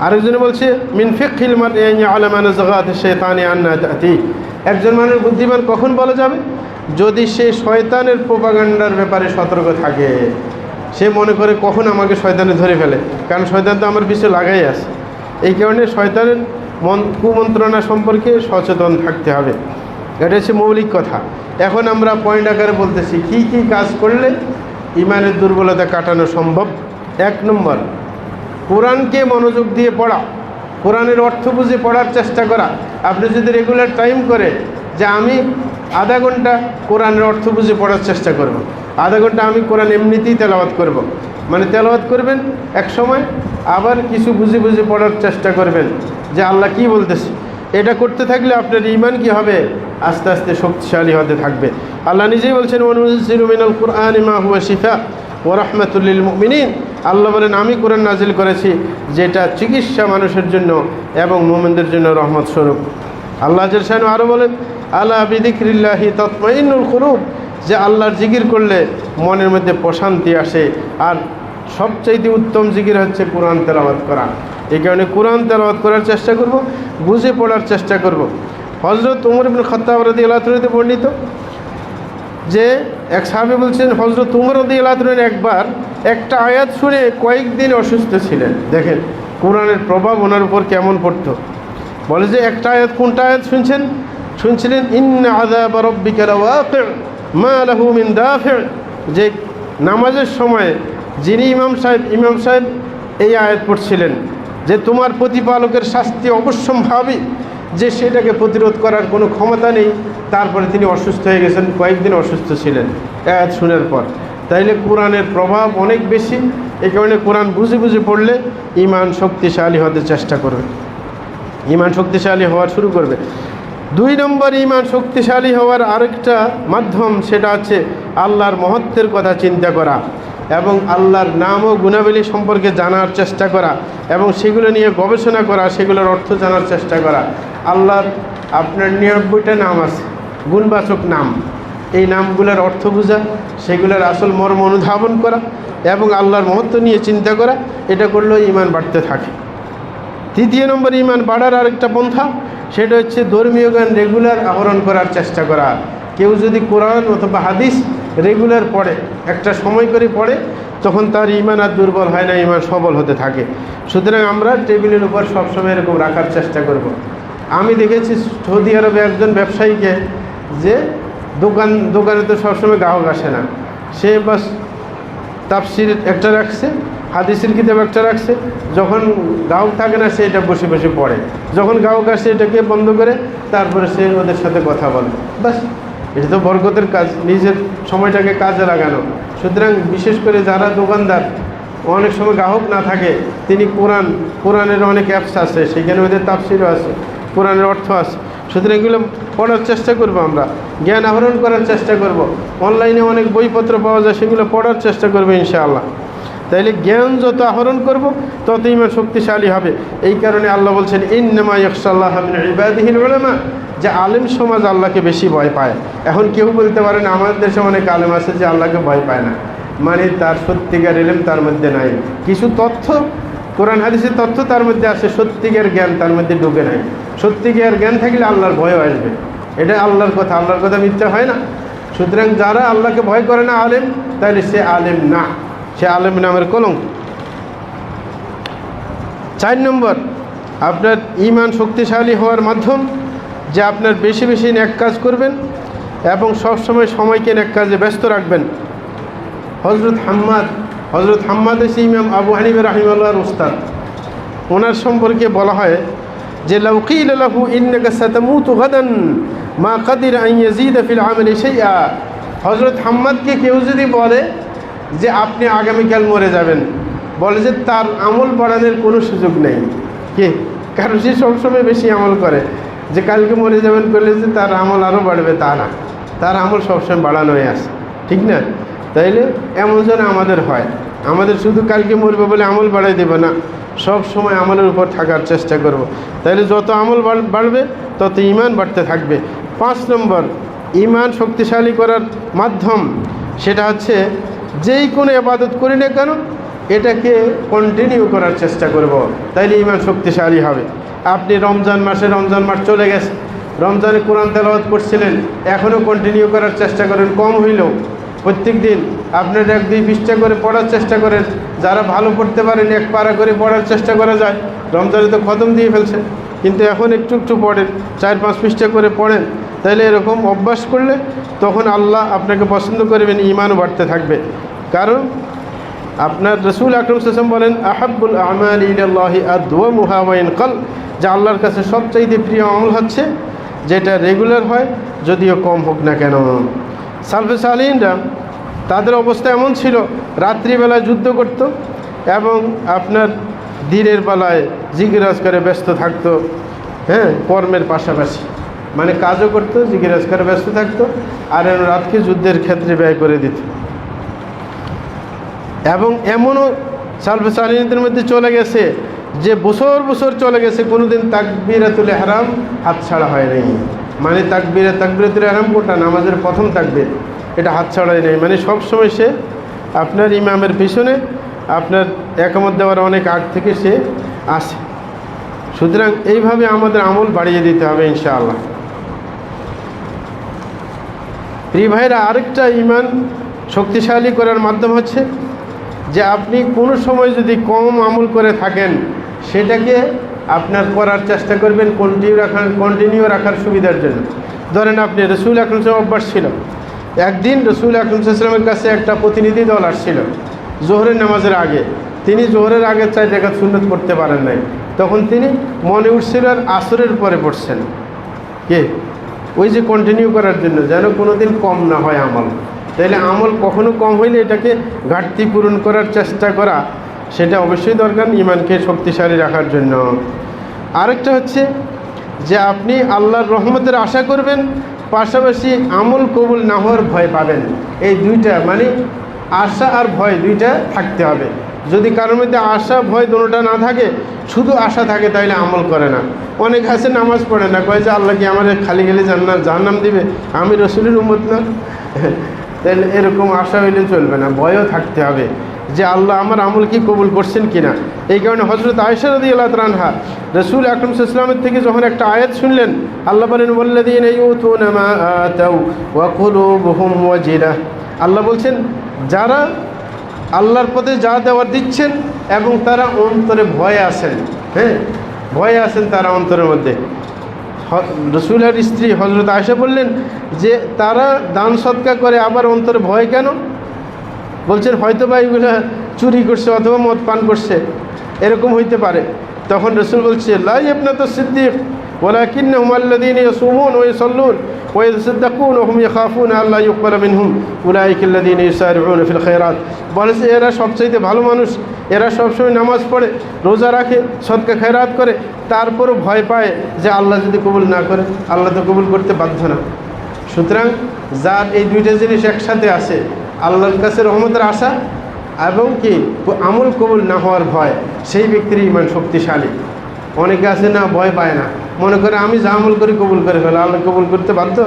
আরেকজনে বলছে মিন ফিকহিল মারই আন ইয়ালামা নাযাগাত শাইতানি আন্না তাতি, একজন মানুষ বুদ্ধিমান কখন বলা যাবে, যদি সে শয়তানের প্রোপাগান্ডার ব্যাপারে সতর্ক থাকে। সে মনে করে কখন আমাকে শয়তানে ধরে ফেলে, কারণ শয়তান তো আমার পিছু লাগাই আছে। এই কারণে শয়তানের কুমন্ত্রণা সম্পর্কে সচেতন থাকতে হবে। এটা হচ্ছে মৌলিক কথা। এখন আমরা পয়েন্ট আকারে বলতেছি কি কি কাজ করলে ঈমানের দুর্বলতা কাটানো সম্ভব। 1 নম্বর, কোরআনকে মনোযোগ দিয়ে পড়া, কোরআনের অর্থ বুঝে পড়ার চেষ্টা করা। আপনি যদি রেগুলার টাইম করে যে আমি আধা ঘন্টা কোরআনের অর্থ বুঝে পড়ার চেষ্টা করব, আধা ঘন্টা আমি কোরআন এমনিতেই তেলাওয়াত করব, মানে তেলাওয়াত করবেন এক সময়, আবার কিছু বুঝে বুঝে পড়ার চেষ্টা করবেন যে আল্লাহ কি বলতেছে। এটা করতে থাকলে আপনার ঈমান কি হবে, আস্তে আস্তে শক্তিশালী হতে থাকবে। আল্লাহ নিজেই বলছেন ওয়ানুনাজ্জিলু মিনাল কুরআনি মা হুয়া শিফা ওয়া রাহমাতুল লিল মুমিনিন, আল্লাহ বলেন আমি কোরআন নাজিল করেছি যেটা চিকিৎসা মানুষের জন্য এবং মুমিনদের জন্য রহমত স্বরূপ। আল্লাহ জাল্লাহু আরও বলেন আলা বিযিকরিল্লাহি তাতমাইন্নুল কুলুব, যে আল্লাহর জিকির করলে মনের মধ্যে প্রশান্তি আসে। আর সবচাইতে উত্তম জিকির হচ্ছে কোরআন তেলাওয়াত করা। এই কারণে কোরআন তেলাওয়াত করার চেষ্টা করব, বুঝে পড়ার চেষ্টা করব। হযরত ওমর ইবনে খাত্তাব রাদিয়াল্লাহু তাআলা বর্ণিত যে এক সাহাবী বলছেন হযরত ওমর রাদিয়াল্লাহু তাআলা একবার একটা আয়াত শুনে কয়েকদিন অসুস্থ ছিলেন। দেখেন কোরআনের প্রভাব ওনার উপর কেমন পড়তো। বলে যে একটা আয়াত, কোনটা আয়াত শুনছিলেন ইন্না আযাব রাব্বিকা লাওয়াকি' মা লাহু মিন দাফি', যে নামাজের সময় যিনি ইমাম সাহেব এই আয়াত পড়ছিলেন যে তোমার প্রতিপালকের শাস্তি অবশ্যম্ভাবী, যে সেটাকে প্রতিরোধ করার কোনো ক্ষমতা নেই। তারপরে তিনি অসুস্থ হয়ে গেছেন, কয়েকদিন অসুস্থ ছিলেন আয়াত শোনার পর। তাইলে কোরআনের প্রভাব অনেক বেশি। এই কারণে কোরআন বুঝে বুঝে পড়লে ঈমান শক্তিশালী হতে চেষ্টা করবে, ঈমান শক্তিশালী হওয়া শুরু করবে। 2 নম্বর, ঈমান শক্তিশালী হওয়ার আরেকটা মাধ্যম সেটা হচ্ছে আল্লাহর মহত্বের কথা চিন্তা করা এবং আল্লাহর নাম ও গুণাবলী সম্পর্কে জানার চেষ্টা করা এবং সেগুলো নিয়ে গবেষণা করা, সেগুলোর অর্থ জানার চেষ্টা করা। আল্লাহর আপনার 99টা নাম আছে, গুণবাচক নাম। এই নামগুলোর অর্থ বোঝা, সেগুলোর আসল মর্ম অনুধাবন করা এবং আল্লাহর মহত্ব নিয়ে চিন্তা করা, এটা করলেও ঈমান বাড়তে থাকে। 3 নম্বর, ঈমান বাড়ার আরেকটা পন্থা সেটা হচ্ছে ধর্মীয় জ্ঞান রেগুলার আহরণ করার চেষ্টা করা। কেউ যদি কোরআন অথবা হাদিস রেগুলার পড়ে, একটা সময় করে পড়ে, তখন তার ঈমান আর দুর্বল হয় না, ঈমান সবল হতে থাকে। সুতরাং আমরা টেবিলের উপর সবসময় এরকম রাখার চেষ্টা করব। আমি দেখেছি সৌদি আরবে একজন ব্যবসায়ীকে, যে দোকানে তো সবসময় গ্রাহক আসে না, সে বাস তাফসির একটা রাখছে, হাদিসের কিতাব একটা রাখছে, যখন গ্রাহক থাকে না সে এটা বসে বসে পড়ে, যখন গ্রাহক আসে এটাকে বন্ধ করে তারপরে সে ওদের সাথে কথা বলে। বাস এটা তো বরকতের কাজ, নিজের সময়টাকে কাজে লাগানো। সুতরাং বিশেষ করে যারা দোকানদার, অনেক সময় গ্রাহক না থাকে, তিনি কোরআনের অনেক অ্যাপস আছে, সেখানে ওদের তাফসিরও আছে, কোরআনের অর্থ আছে। সুতরাং এগুলো পড়ার চেষ্টা করব, আমরা জ্ঞান আহরণ করার চেষ্টা করব। অনলাইনে অনেক বইপত্র পাওয়া যায়, সেগুলো পড়ার চেষ্টা করবো ইনশাআল্লাহ। তাইলে জ্ঞান যত আহরণ করব তত ইমান শক্তিশালী হবে। এই কারণে আল্লাহ বলছেন ইন্নামা ইয়াখশাল্লাহ মিন ইবাদিহিল উলামা, যে আলেম সমাজ আল্লাহকে বেশি ভয় পায়। এখন কেউ বলতে পারেন আমাদের দেশে অনেক আলেম আছে যে আল্লাহকে ভয় পায় না, মানে তার সত্যিকার ইলম তার মধ্যে নাই। কিছু তথ্য, কোরআন হাদিসের তথ্য তার মধ্যে আছে, সত্যিকার জ্ঞান তার মধ্যে ঢুকে নাই। সত্যিকার জ্ঞান থাকলে আল্লাহর ভয়ও আসবে। এটা আল্লাহর কথা, আল্লাহর কথা মিথ্যা হয় না। সুতরাং যারা আল্লাহকে ভয় করে না আলেম, তাহলে সে আলেম না, সে আলেম নামের কলঙ্ক। 4 নম্বর, আপনার ঈমান শক্তিশালী হওয়ার মাধ্যম যে আপনার বেশি বেশি নেক কাজ করবেন এবং সবসময় সময়কে নেক কাজে ব্যস্ত রাখবেন। হজরত হাম্মাদ হচ্ছে ইমাম আবু হানিফা রাহিমাহুল্লাহর উস্তাদ। ওনার সম্পর্কে বলা হয় যে লাউ কিলা লাহু ইন্নাকা সাতামুতু গাদান মা কাদিরা আন ইয়াজিদা ফিল আমালি শাইআ। হজরত হাম্মাদকে কেউ যদি বলে যে আপনি আগামীকাল মরে যাবেন, বলে যে তার আমল বাড়ানোর কোনো সুযোগ নেই। কে? কারণ সে সবসময় বেশি আমল করে, যে কালকে মরে যাবেন করলে যে তার আমল আরও বাড়বে তা না, তার আমল সবসময় বাড়ানোই আছে, ঠিক না? তাইলে এমন যেন আমাদের হয়, আমাদের শুধু কালকে মরবে বলে আমল বাড়াই দেবে না, সব সময় আমলের উপর থাকার চেষ্টা করব। তাইলে যত আমল বাড়বে তত ঈমান বাড়তে থাকবে। 5 নম্বর, ঈমান শক্তিশালী করার মাধ্যম সেটা হচ্ছে যেই কোনো ইবাদত করি না কেন এটাকে কন্টিনিউ করার চেষ্টা করব, তাইলে ঈমান শক্তিশালী হবে। আপনি রমজান মাস চলে গেছে, রমজানে কোরআন তেলাওয়াত করছিলেন, এখনও কন্টিনিউ করার চেষ্টা করেন, কম হইলেও প্রত্যেক দিন আপনার 1-2 পৃষ্ঠা করে পড়ার চেষ্টা করেন। যারা ভালো পড়তে পারেন 1 পারা করে পড়ার চেষ্টা করা যায়। রমজানে তো খতম দিয়ে ফেলছেন, কিন্তু এখন একটু একটু পড়েন, 4-5 পৃষ্ঠা করে পড়েন। তাইলে এরকম অভ্যাস করলে তখন আল্লাহ আপনাকে পছন্দ করবেন, ঈমানও বাড়তে থাকবে। কারণ আপনার রাসূল আকরাম সাল্লাল্লাহু আলাইহি ওয়াসাল্লাম বলেন আহাব্বুল আমালি ইলাল্লাহি আদওয়ামুহা ওয়া ইন ক্বাল, যে আল্লাহর কাছে সবচাইতে প্রিয় আমল হচ্ছে যেটা রেগুলার হয়, যদিও কম হোক না কেন। সালফে সালিহিনরা তাদের অবস্থা এমন ছিল, রাত্রিবেলায় যুদ্ধ করত এবং আপনার দিনের বেলায় জিকির আজকারে ব্যস্ত থাকতো। হ্যাঁ, কর্মের পাশাপাশি, মানে কাজও করতো, জিকির আজকারে ব্যস্ত থাকতো, আর রাতকে যুদ্ধের ক্ষেত্রে ব্যয় করে দিত। এবং এমনও সালফে সালিহিনদের মধ্যে চলে গেছে যে বছর চলে গেছে কোনোদিন তাকবীরাতুল ইহরাম হাত ছাড়া হয় নাই। মানে তাকবীরাতুল ইহরাম কোনটা? নামাজের প্রথম তাকবীর, এটা হাত ছাড়াই নেই। মানে সবসময় সে আপনার ইমামের পিছনে আপনার একমত দেওয়ার অনেক আগ থেকে সে আসে। সুতরাং এইভাবে আমাদের আমল বাড়িয়ে দিতে হবে ইনশাআল্লাহ। প্রিয় ভাইরা, আরেকটা ঈমান শক্তিশালী করার মাধ্যম হচ্ছে যে আপনি কোনো সময় যদি কম আমল করে থাকেন সেটাকে আপনার করার চেষ্টা করবেন কন্টিনিউ রাখার সুবিধার জন্য। ধরেন আপনি রাসূল আকরাম সাল্লাল্লাহু আলাইহি ওয়াসাল্লাম অভ্যাস ছিল, একদিন রাসূল আকরাম সাল্লাল্লাহু আলাইহি ওয়াসাল্লামের কাছে একটা প্রতিনিধি দল আসছিল জোহরের নামাজের আগে। তিনি জোহরের আগে 4 রাকাত সুন্নত পড়তে পারেন নাই, তখন তিনি মনে উঠছিল আর আসরের পরে পড়ছেন। কে? ওই যে কন্টিনিউ করার জন্য, যেন কোনো দিন কম না হয় আমল। তাইলে আমল কখনো কম হইলে এটাকে ঘাটতি পূরণ করার চেষ্টা করা সেটা অবশ্যই দরকার ঈমানকে শক্তিশালী রাখার জন্য। আরেকটা হচ্ছে যে আপনি আল্লাহর রহমতের আশা করবেন, পাশাপাশি আমল কবুল না হওয়ার ভয় পাবেন। এই দুইটা, মানে আশা আর ভয় দুইটা থাকতে হবে। যদি কারোর মধ্যে আশা ভয় দুটোটা না থাকে, শুধু আশা থাকে, তাইলে আমল করে না। অনেক আছে নামাজ পড়ে না, কয় যে আল্লাহ কি আমার খালি গেলে জান্নাম দিবে, আমি রাসূলের উম্মত না। তাহলে এরকম আশা হইলে চলবে না, ভয়ও থাকতে হবে যে আল্লাহ আমার আমল কি কবুল করছেন কিনা। এই কারণে হযরত আয়েশা রাদিয়াল্লাহু তাআলা আনহা রাসূল আকরাম সাল্লাল্লাহু আলাইহি ওয়াসাল্লামের থেকে যখন একটা আয়াত শুনলেন, আল্লাহ বলেন ওয়াল্লাযীনা ইউতুনা মা আতাউ ওয়া কুলুবুহুম ওয়াজিলাহ, আল্লাহ বলছেন যারা আল্লাহর পথে যা দেওয়ার দিচ্ছেন এবং তারা অন্তরে ভয়ে আছেন। হ্যাঁ, ভয়ে আছেন তারা অন্তরের মধ্যে। রাসূলের স্ত্রী হযরত আয়েশা বললেন যে তারা দান সদকা করে আবার অন্তরে ভয় কেন? বলছেন হয়তো বা এগুলো চুরি করছে অথবা মদ পান করছে, এরকম হইতে পারে। তখন রাসূল বলছে লা ইবনাতু সিদ্দিক ওয়ালাকিন্নাহুম আল্লাযীনা ইয়াসুমুন ওয়া ইসাল্লুন ওয়া ইয়াতাসাদ্দাকুন ওয়া হুম ইয়াখাফুনা আল্লা ইউকবালা মিনহুম উলাইকা আল্লাযীনা ইউসারিউনা ফিল খায়রাত। বলেছে এরা সবচাইতে ভালো মানুষ, এরা সবসময় নামাজ পড়ে, রোজা রাখে, সদকা খেরাত করে, তারপরও ভয় পায় যে আল্লাহ যদি কবুল না করে, আল্লাহ তো কবুল করতে বাধ্য না। সুতরাং যার এই দুইটা জিনিস একসাথে আছে, আল্লাহর কাছে রহমতের আশা এবং কি আমল কবুল না হওয়ার ভয়, সেই ব্যক্তির ঈমান শক্তিশালী। অনেকে আছে না, ভয় পায় না, মনে করে আমি যা আমল করি কবুল করে ফেলে, আল্লাহ কবুল করতে বাধ্য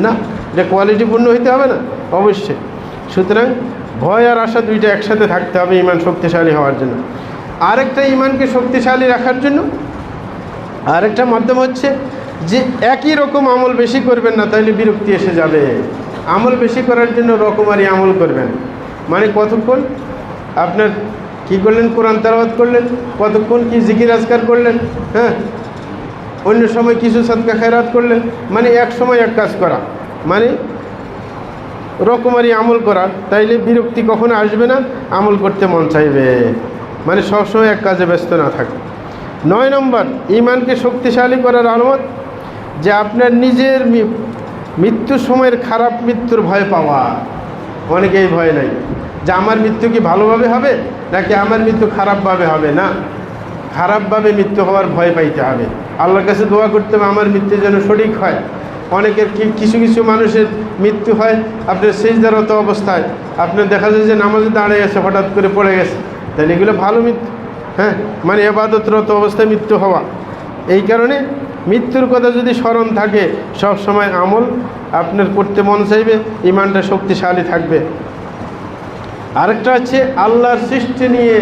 না। এটা কোয়ালিটিপূর্ণ হইতে হবে না, অবশ্যই। সুতরাং ভয় আর আশা দুইটা একসাথে থাকতে হবে ঈমান শক্তিশালী হওয়ার জন্য। আরেকটা ঈমানকে শক্তিশালী রাখার জন্য আরেকটা মাধ্যম হচ্ছে যে একই রকম আমল বেশি করবেন না, তাহলে বিরক্তি এসে যাবে। আমল বেশি করার জন্য রকমারি আমল করবেন। মানে কতক্ষণ আপনার কি করলেন, কোরআন তেলাওয়াত করলেন, কতক্ষণ কি জিকির আজকার করলেন, হ্যাঁ, অন্য সময় কিছু সদকা খেরাত করলেন, মানে এক সময় এক কাজ করা, মানে রকমারি আমল করা, তাইলে বিরক্তি কখনো আসবে না, আমল করতে মন চাইবে, মানে সবসময় এক কাজে ব্যস্ত না থাকে। 9 নম্বর ঈমানকে শক্তিশালী করার আলামত যে আপনার নিজের মৃত্যুর সময়ের খারাপ মৃত্যুর ভয় পাওয়া। অনেকেই ভয় নাই যে আমার মৃত্যু কি ভালোভাবে হবে নাকি আমার মৃত্যু খারাপভাবে হবে, না, খারাপভাবে মৃত্যু হওয়ার ভয় পাইতে হবে। আল্লাহর কাছে দোয়া করতে হবে আমার মৃত্যু যেন সঠিক হয়। অনেকের কিছু কিছু মানুষের মৃত্যু হয় আপনার সিজদারত অবস্থায়, আপনার দেখা যায় যে নামাজে দাঁড়িয়ে গেছে, হঠাৎ করে পড়ে গেছে, তাহলে এগুলো ভালো মৃত্যু, হ্যাঁ, মানে ইবাদতরত অবস্থায় মৃত্যু হওয়া। এই কারণে মৃত্যুর কথা যদি স্মরণ থাকে, সব সময় আমল আপনার করতে মন চাইবে, ঈমানটা শক্তিশালী থাকবে। আরেকটা হচ্ছে আল্লাহর সৃষ্টি নিয়ে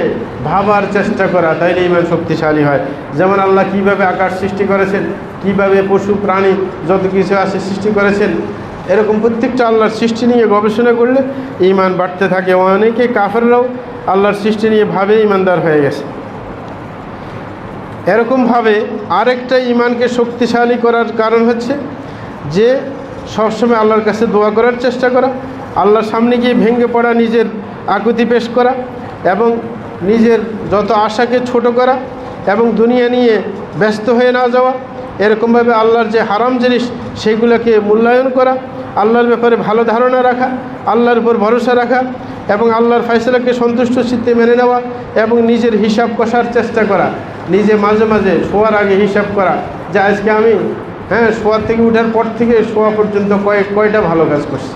ভাবার চেষ্টা করা, তাইলে ঈমান শক্তিশালী হয়। যেমন আল্লাহ কীভাবে আকাশ সৃষ্টি করেছেন, কীভাবে পশু প্রাণী যত কিছু আছে সৃষ্টি করেছেন, এরকম প্রত্যেকটা আল্লাহর সৃষ্টি নিয়ে গবেষণা করলে ঈমান বাড়তে থাকে। অনেকে কাফেররাও আল্লাহর সৃষ্টি নিয়ে ভাবে ঈমানদার হয়ে গেছে। এরকমভাবে আরেকটা ঈমানকে শক্তিশালী করার কারণ হচ্ছে যে সবসময় আল্লাহর কাছে দোয়া করার চেষ্টা করা, আল্লাহর সামনে গিয়ে ভেঙে পড়া, নিজের আকুতি পেশ করা এবং নিজের যত আশাকে ছোট করা এবং দুনিয়া নিয়ে ব্যস্ত হয়ে না যাওয়া। এরকমভাবে আল্লাহর যে হারাম জিনিস সেগুলোকে মূল্যায়ন করা, আল্লাহর ব্যাপারে ভালো ধারণা রাখা, আল্লাহর উপর ভরসা রাখা এবং আল্লাহর ফয়সালাকে সন্তুষ্ট চিত্তে মেনে নেওয়া এবং নিজের হিসাব কষার চেষ্টা করা। নিজে মাঝে মাঝে শোয়ার আগে হিসাব করা যে আজকে আমি, হ্যাঁ, শোয়ার থেকে উঠার পর থেকে শোয়া পর্যন্ত কয়টা ভালো কাজ করছি,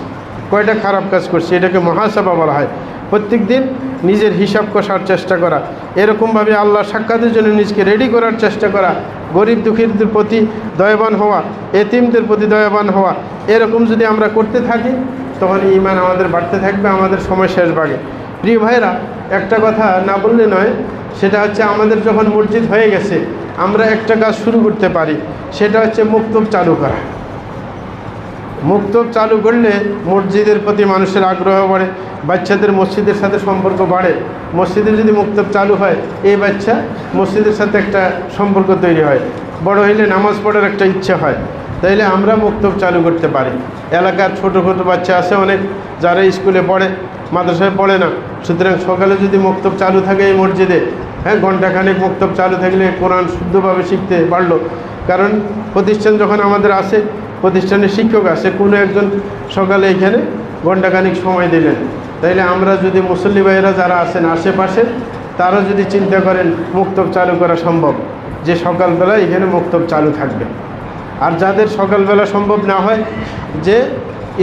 কয়টা খারাপ কাজ করছি, এটাকে মুহাসাবা বলা হয়। প্রত্যেক দিন নিজের হিসাব কষার চেষ্টা করা, এরকমভাবে আল্লাহ সাক্ষাতের জন্য নিজকে রেডি করার চেষ্টা করা, গরিব দুঃখীদের প্রতি দয়াবান হওয়া, এতিমদের প্রতি দয়াবান হওয়া। এরকম যদি আমরা করতে থাকি তখন ঈমান আমাদের বাড়তে থাকবে, আমাদের সময় শেষ ভাগে। প্রিয় ভাইরা, একটা কথা না বললে নয়, সেটা হচ্ছে আমাদের যখন মসজিদ হয়ে গেছে আমরা একটা কাজ শুরু করতে পারি, সেটা হচ্ছে মুক্তব চালু করা। মুক্তব চালু করলে মসজিদের প্রতি মানুষের আগ্রহ বাড়ে, বাচ্চাদের মসজিদের সাথে সম্পর্ক বাড়ে। মসজিদে যদি মুক্তব চালু হয়, এই বাচ্চা মসজিদের সাথে একটা সম্পর্ক তৈরি হয়, বড় হইলে নামাজ পড়ার একটা ইচ্ছা হয়। তাইলে আমরা মুক্তব চালু করতে পারি। এলাকার ছোটো ছোটো বাচ্চা আছে অনেক, যারা স্কুলে পড়ে, মাদ্রাসায় পড়ে না। সুতরাং সকালে যদি মুক্তব চালু থাকে এই মসজিদে, হ্যাঁ, ঘণ্টাখানেক মুক্তব চালু থাকলে কোরআন শুদ্ধভাবে শিখতে পারলো। কারণ প্রতিষ্ঠান যখন আমাদের আসে, প্রতিষ্ঠানের শিক্ষক আছে, কোনো একজন সকালে এখানে ঘণ্টাখানিক সময় দিলেন, তাইলে আমরা যদি মুসল্লি ভাইয়েরা যারা আছেন আশেপাশে, তারা যদি চিন্তা করেন মুক্তব চালু করা সম্ভব, যে সকালবেলা এখানে মুক্তব চালু থাকবে। আর যাদের সকালবেলা সম্ভব না হয়, যে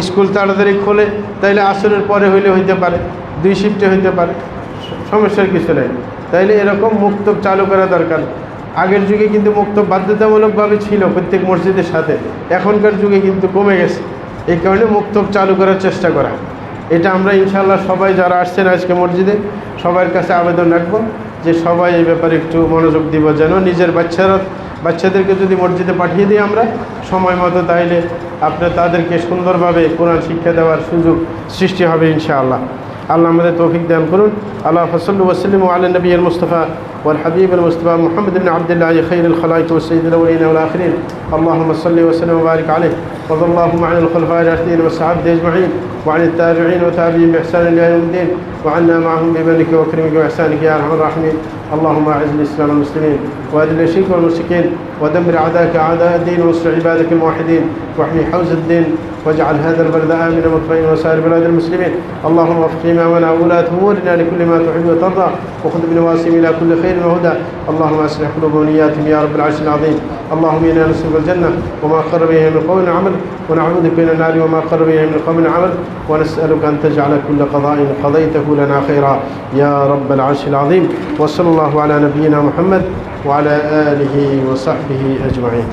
স্কুল তাড়াতাড়ি খোলে, তাইলে আসরের পরে হইলে হইতে পারে, 2 শিফটে হইতে পারে, সমস্যার কিছু নেই। তাইলে এরকম মুক্তব চালু করা দরকার। আগের যুগে কিন্তু মুক্তব বাধ্যতামূলকভাবে ছিল প্রত্যেক মসজিদের সাথে, এখনকার যুগে কিন্তু কমে গেছে। এই কারণে মুক্তব চালু করার চেষ্টা করা, এটা আমরা ইনশাআল্লাহ সবাই যারা আসছেন আজকে মসজিদে সবার কাছে আবেদন রাখবো যে সবাই এই ব্যাপারে একটু মনোযোগ দিব, যেন নিজের বাচ্চাদেরকে যদি মসজিদে পাঠিয়ে দিই আমরা সময় মতো, তাইলে আপনার তাদেরকে সুন্দরভাবে কোরআন শিক্ষা দেওয়ার সুযোগ সৃষ্টি হবে ইনশাআল্লাহ। আল্লাহ আমাদের তৌফিক দান করুন। আল্লাহ সাল্লু ওয়া সাল্লিমু আলা নবিয়িল মুস্তাফা ওয়াল হাবিবিল মুস্তাফা মুহাম্মদ ইবনে আবদুল্লাহ খায়রুল খালাইক ওয়া সাইয়্যিদুল আউওয়ালিন ওয়াল আখিরিন। আল্লাহুম্মা সাল্লি ওয়া সাল্লিম ওয়া বারিক আলাইহি ওয়া সাল্লাল্লাহু আলাল খুলাফা'ir রাশিদিন ওয়া সাহাবাতি আজমাইন ওয়া আনিত তাবিঈন ওয়া তাবিঈন বিihsan ইলা ইয়াউমিদ্দিন ওয়া আন্না মা'হুম বিমানিকা ওয়া কারিমিকা ওয়া ইহসানিকা ইয়া আরহামার রাহিমিন। اللهم أعز الإسلام والمسلمين وأذل الشرك والمشركين ودمر أعداءك أعداء الدين وانصر عبادك الموحدين واحمي حوزة الدين واجعل هذا البلد آمنا مطمئنا وسائر بلاد المسلمين. اللهم وفق إمامنا وولاة أمورنا لكل ما تحب وترضى وخذ بنواسهم إلى كل خير وهدى. اللهم أصلح قلوب ونياتهم يا رب العرش العظيم. اللهم إنا نسألك الجنة وما قرب إليها من قول وعمل ونعوذ بك من النار وما قرب إليها من قول وعمل ونسألك أن تجعل كل قضاء قضيته لنا خيرا يا رب العرش العظيم. وصلى الله على نبينا محمد وعلى آله وصحبه أجمعين.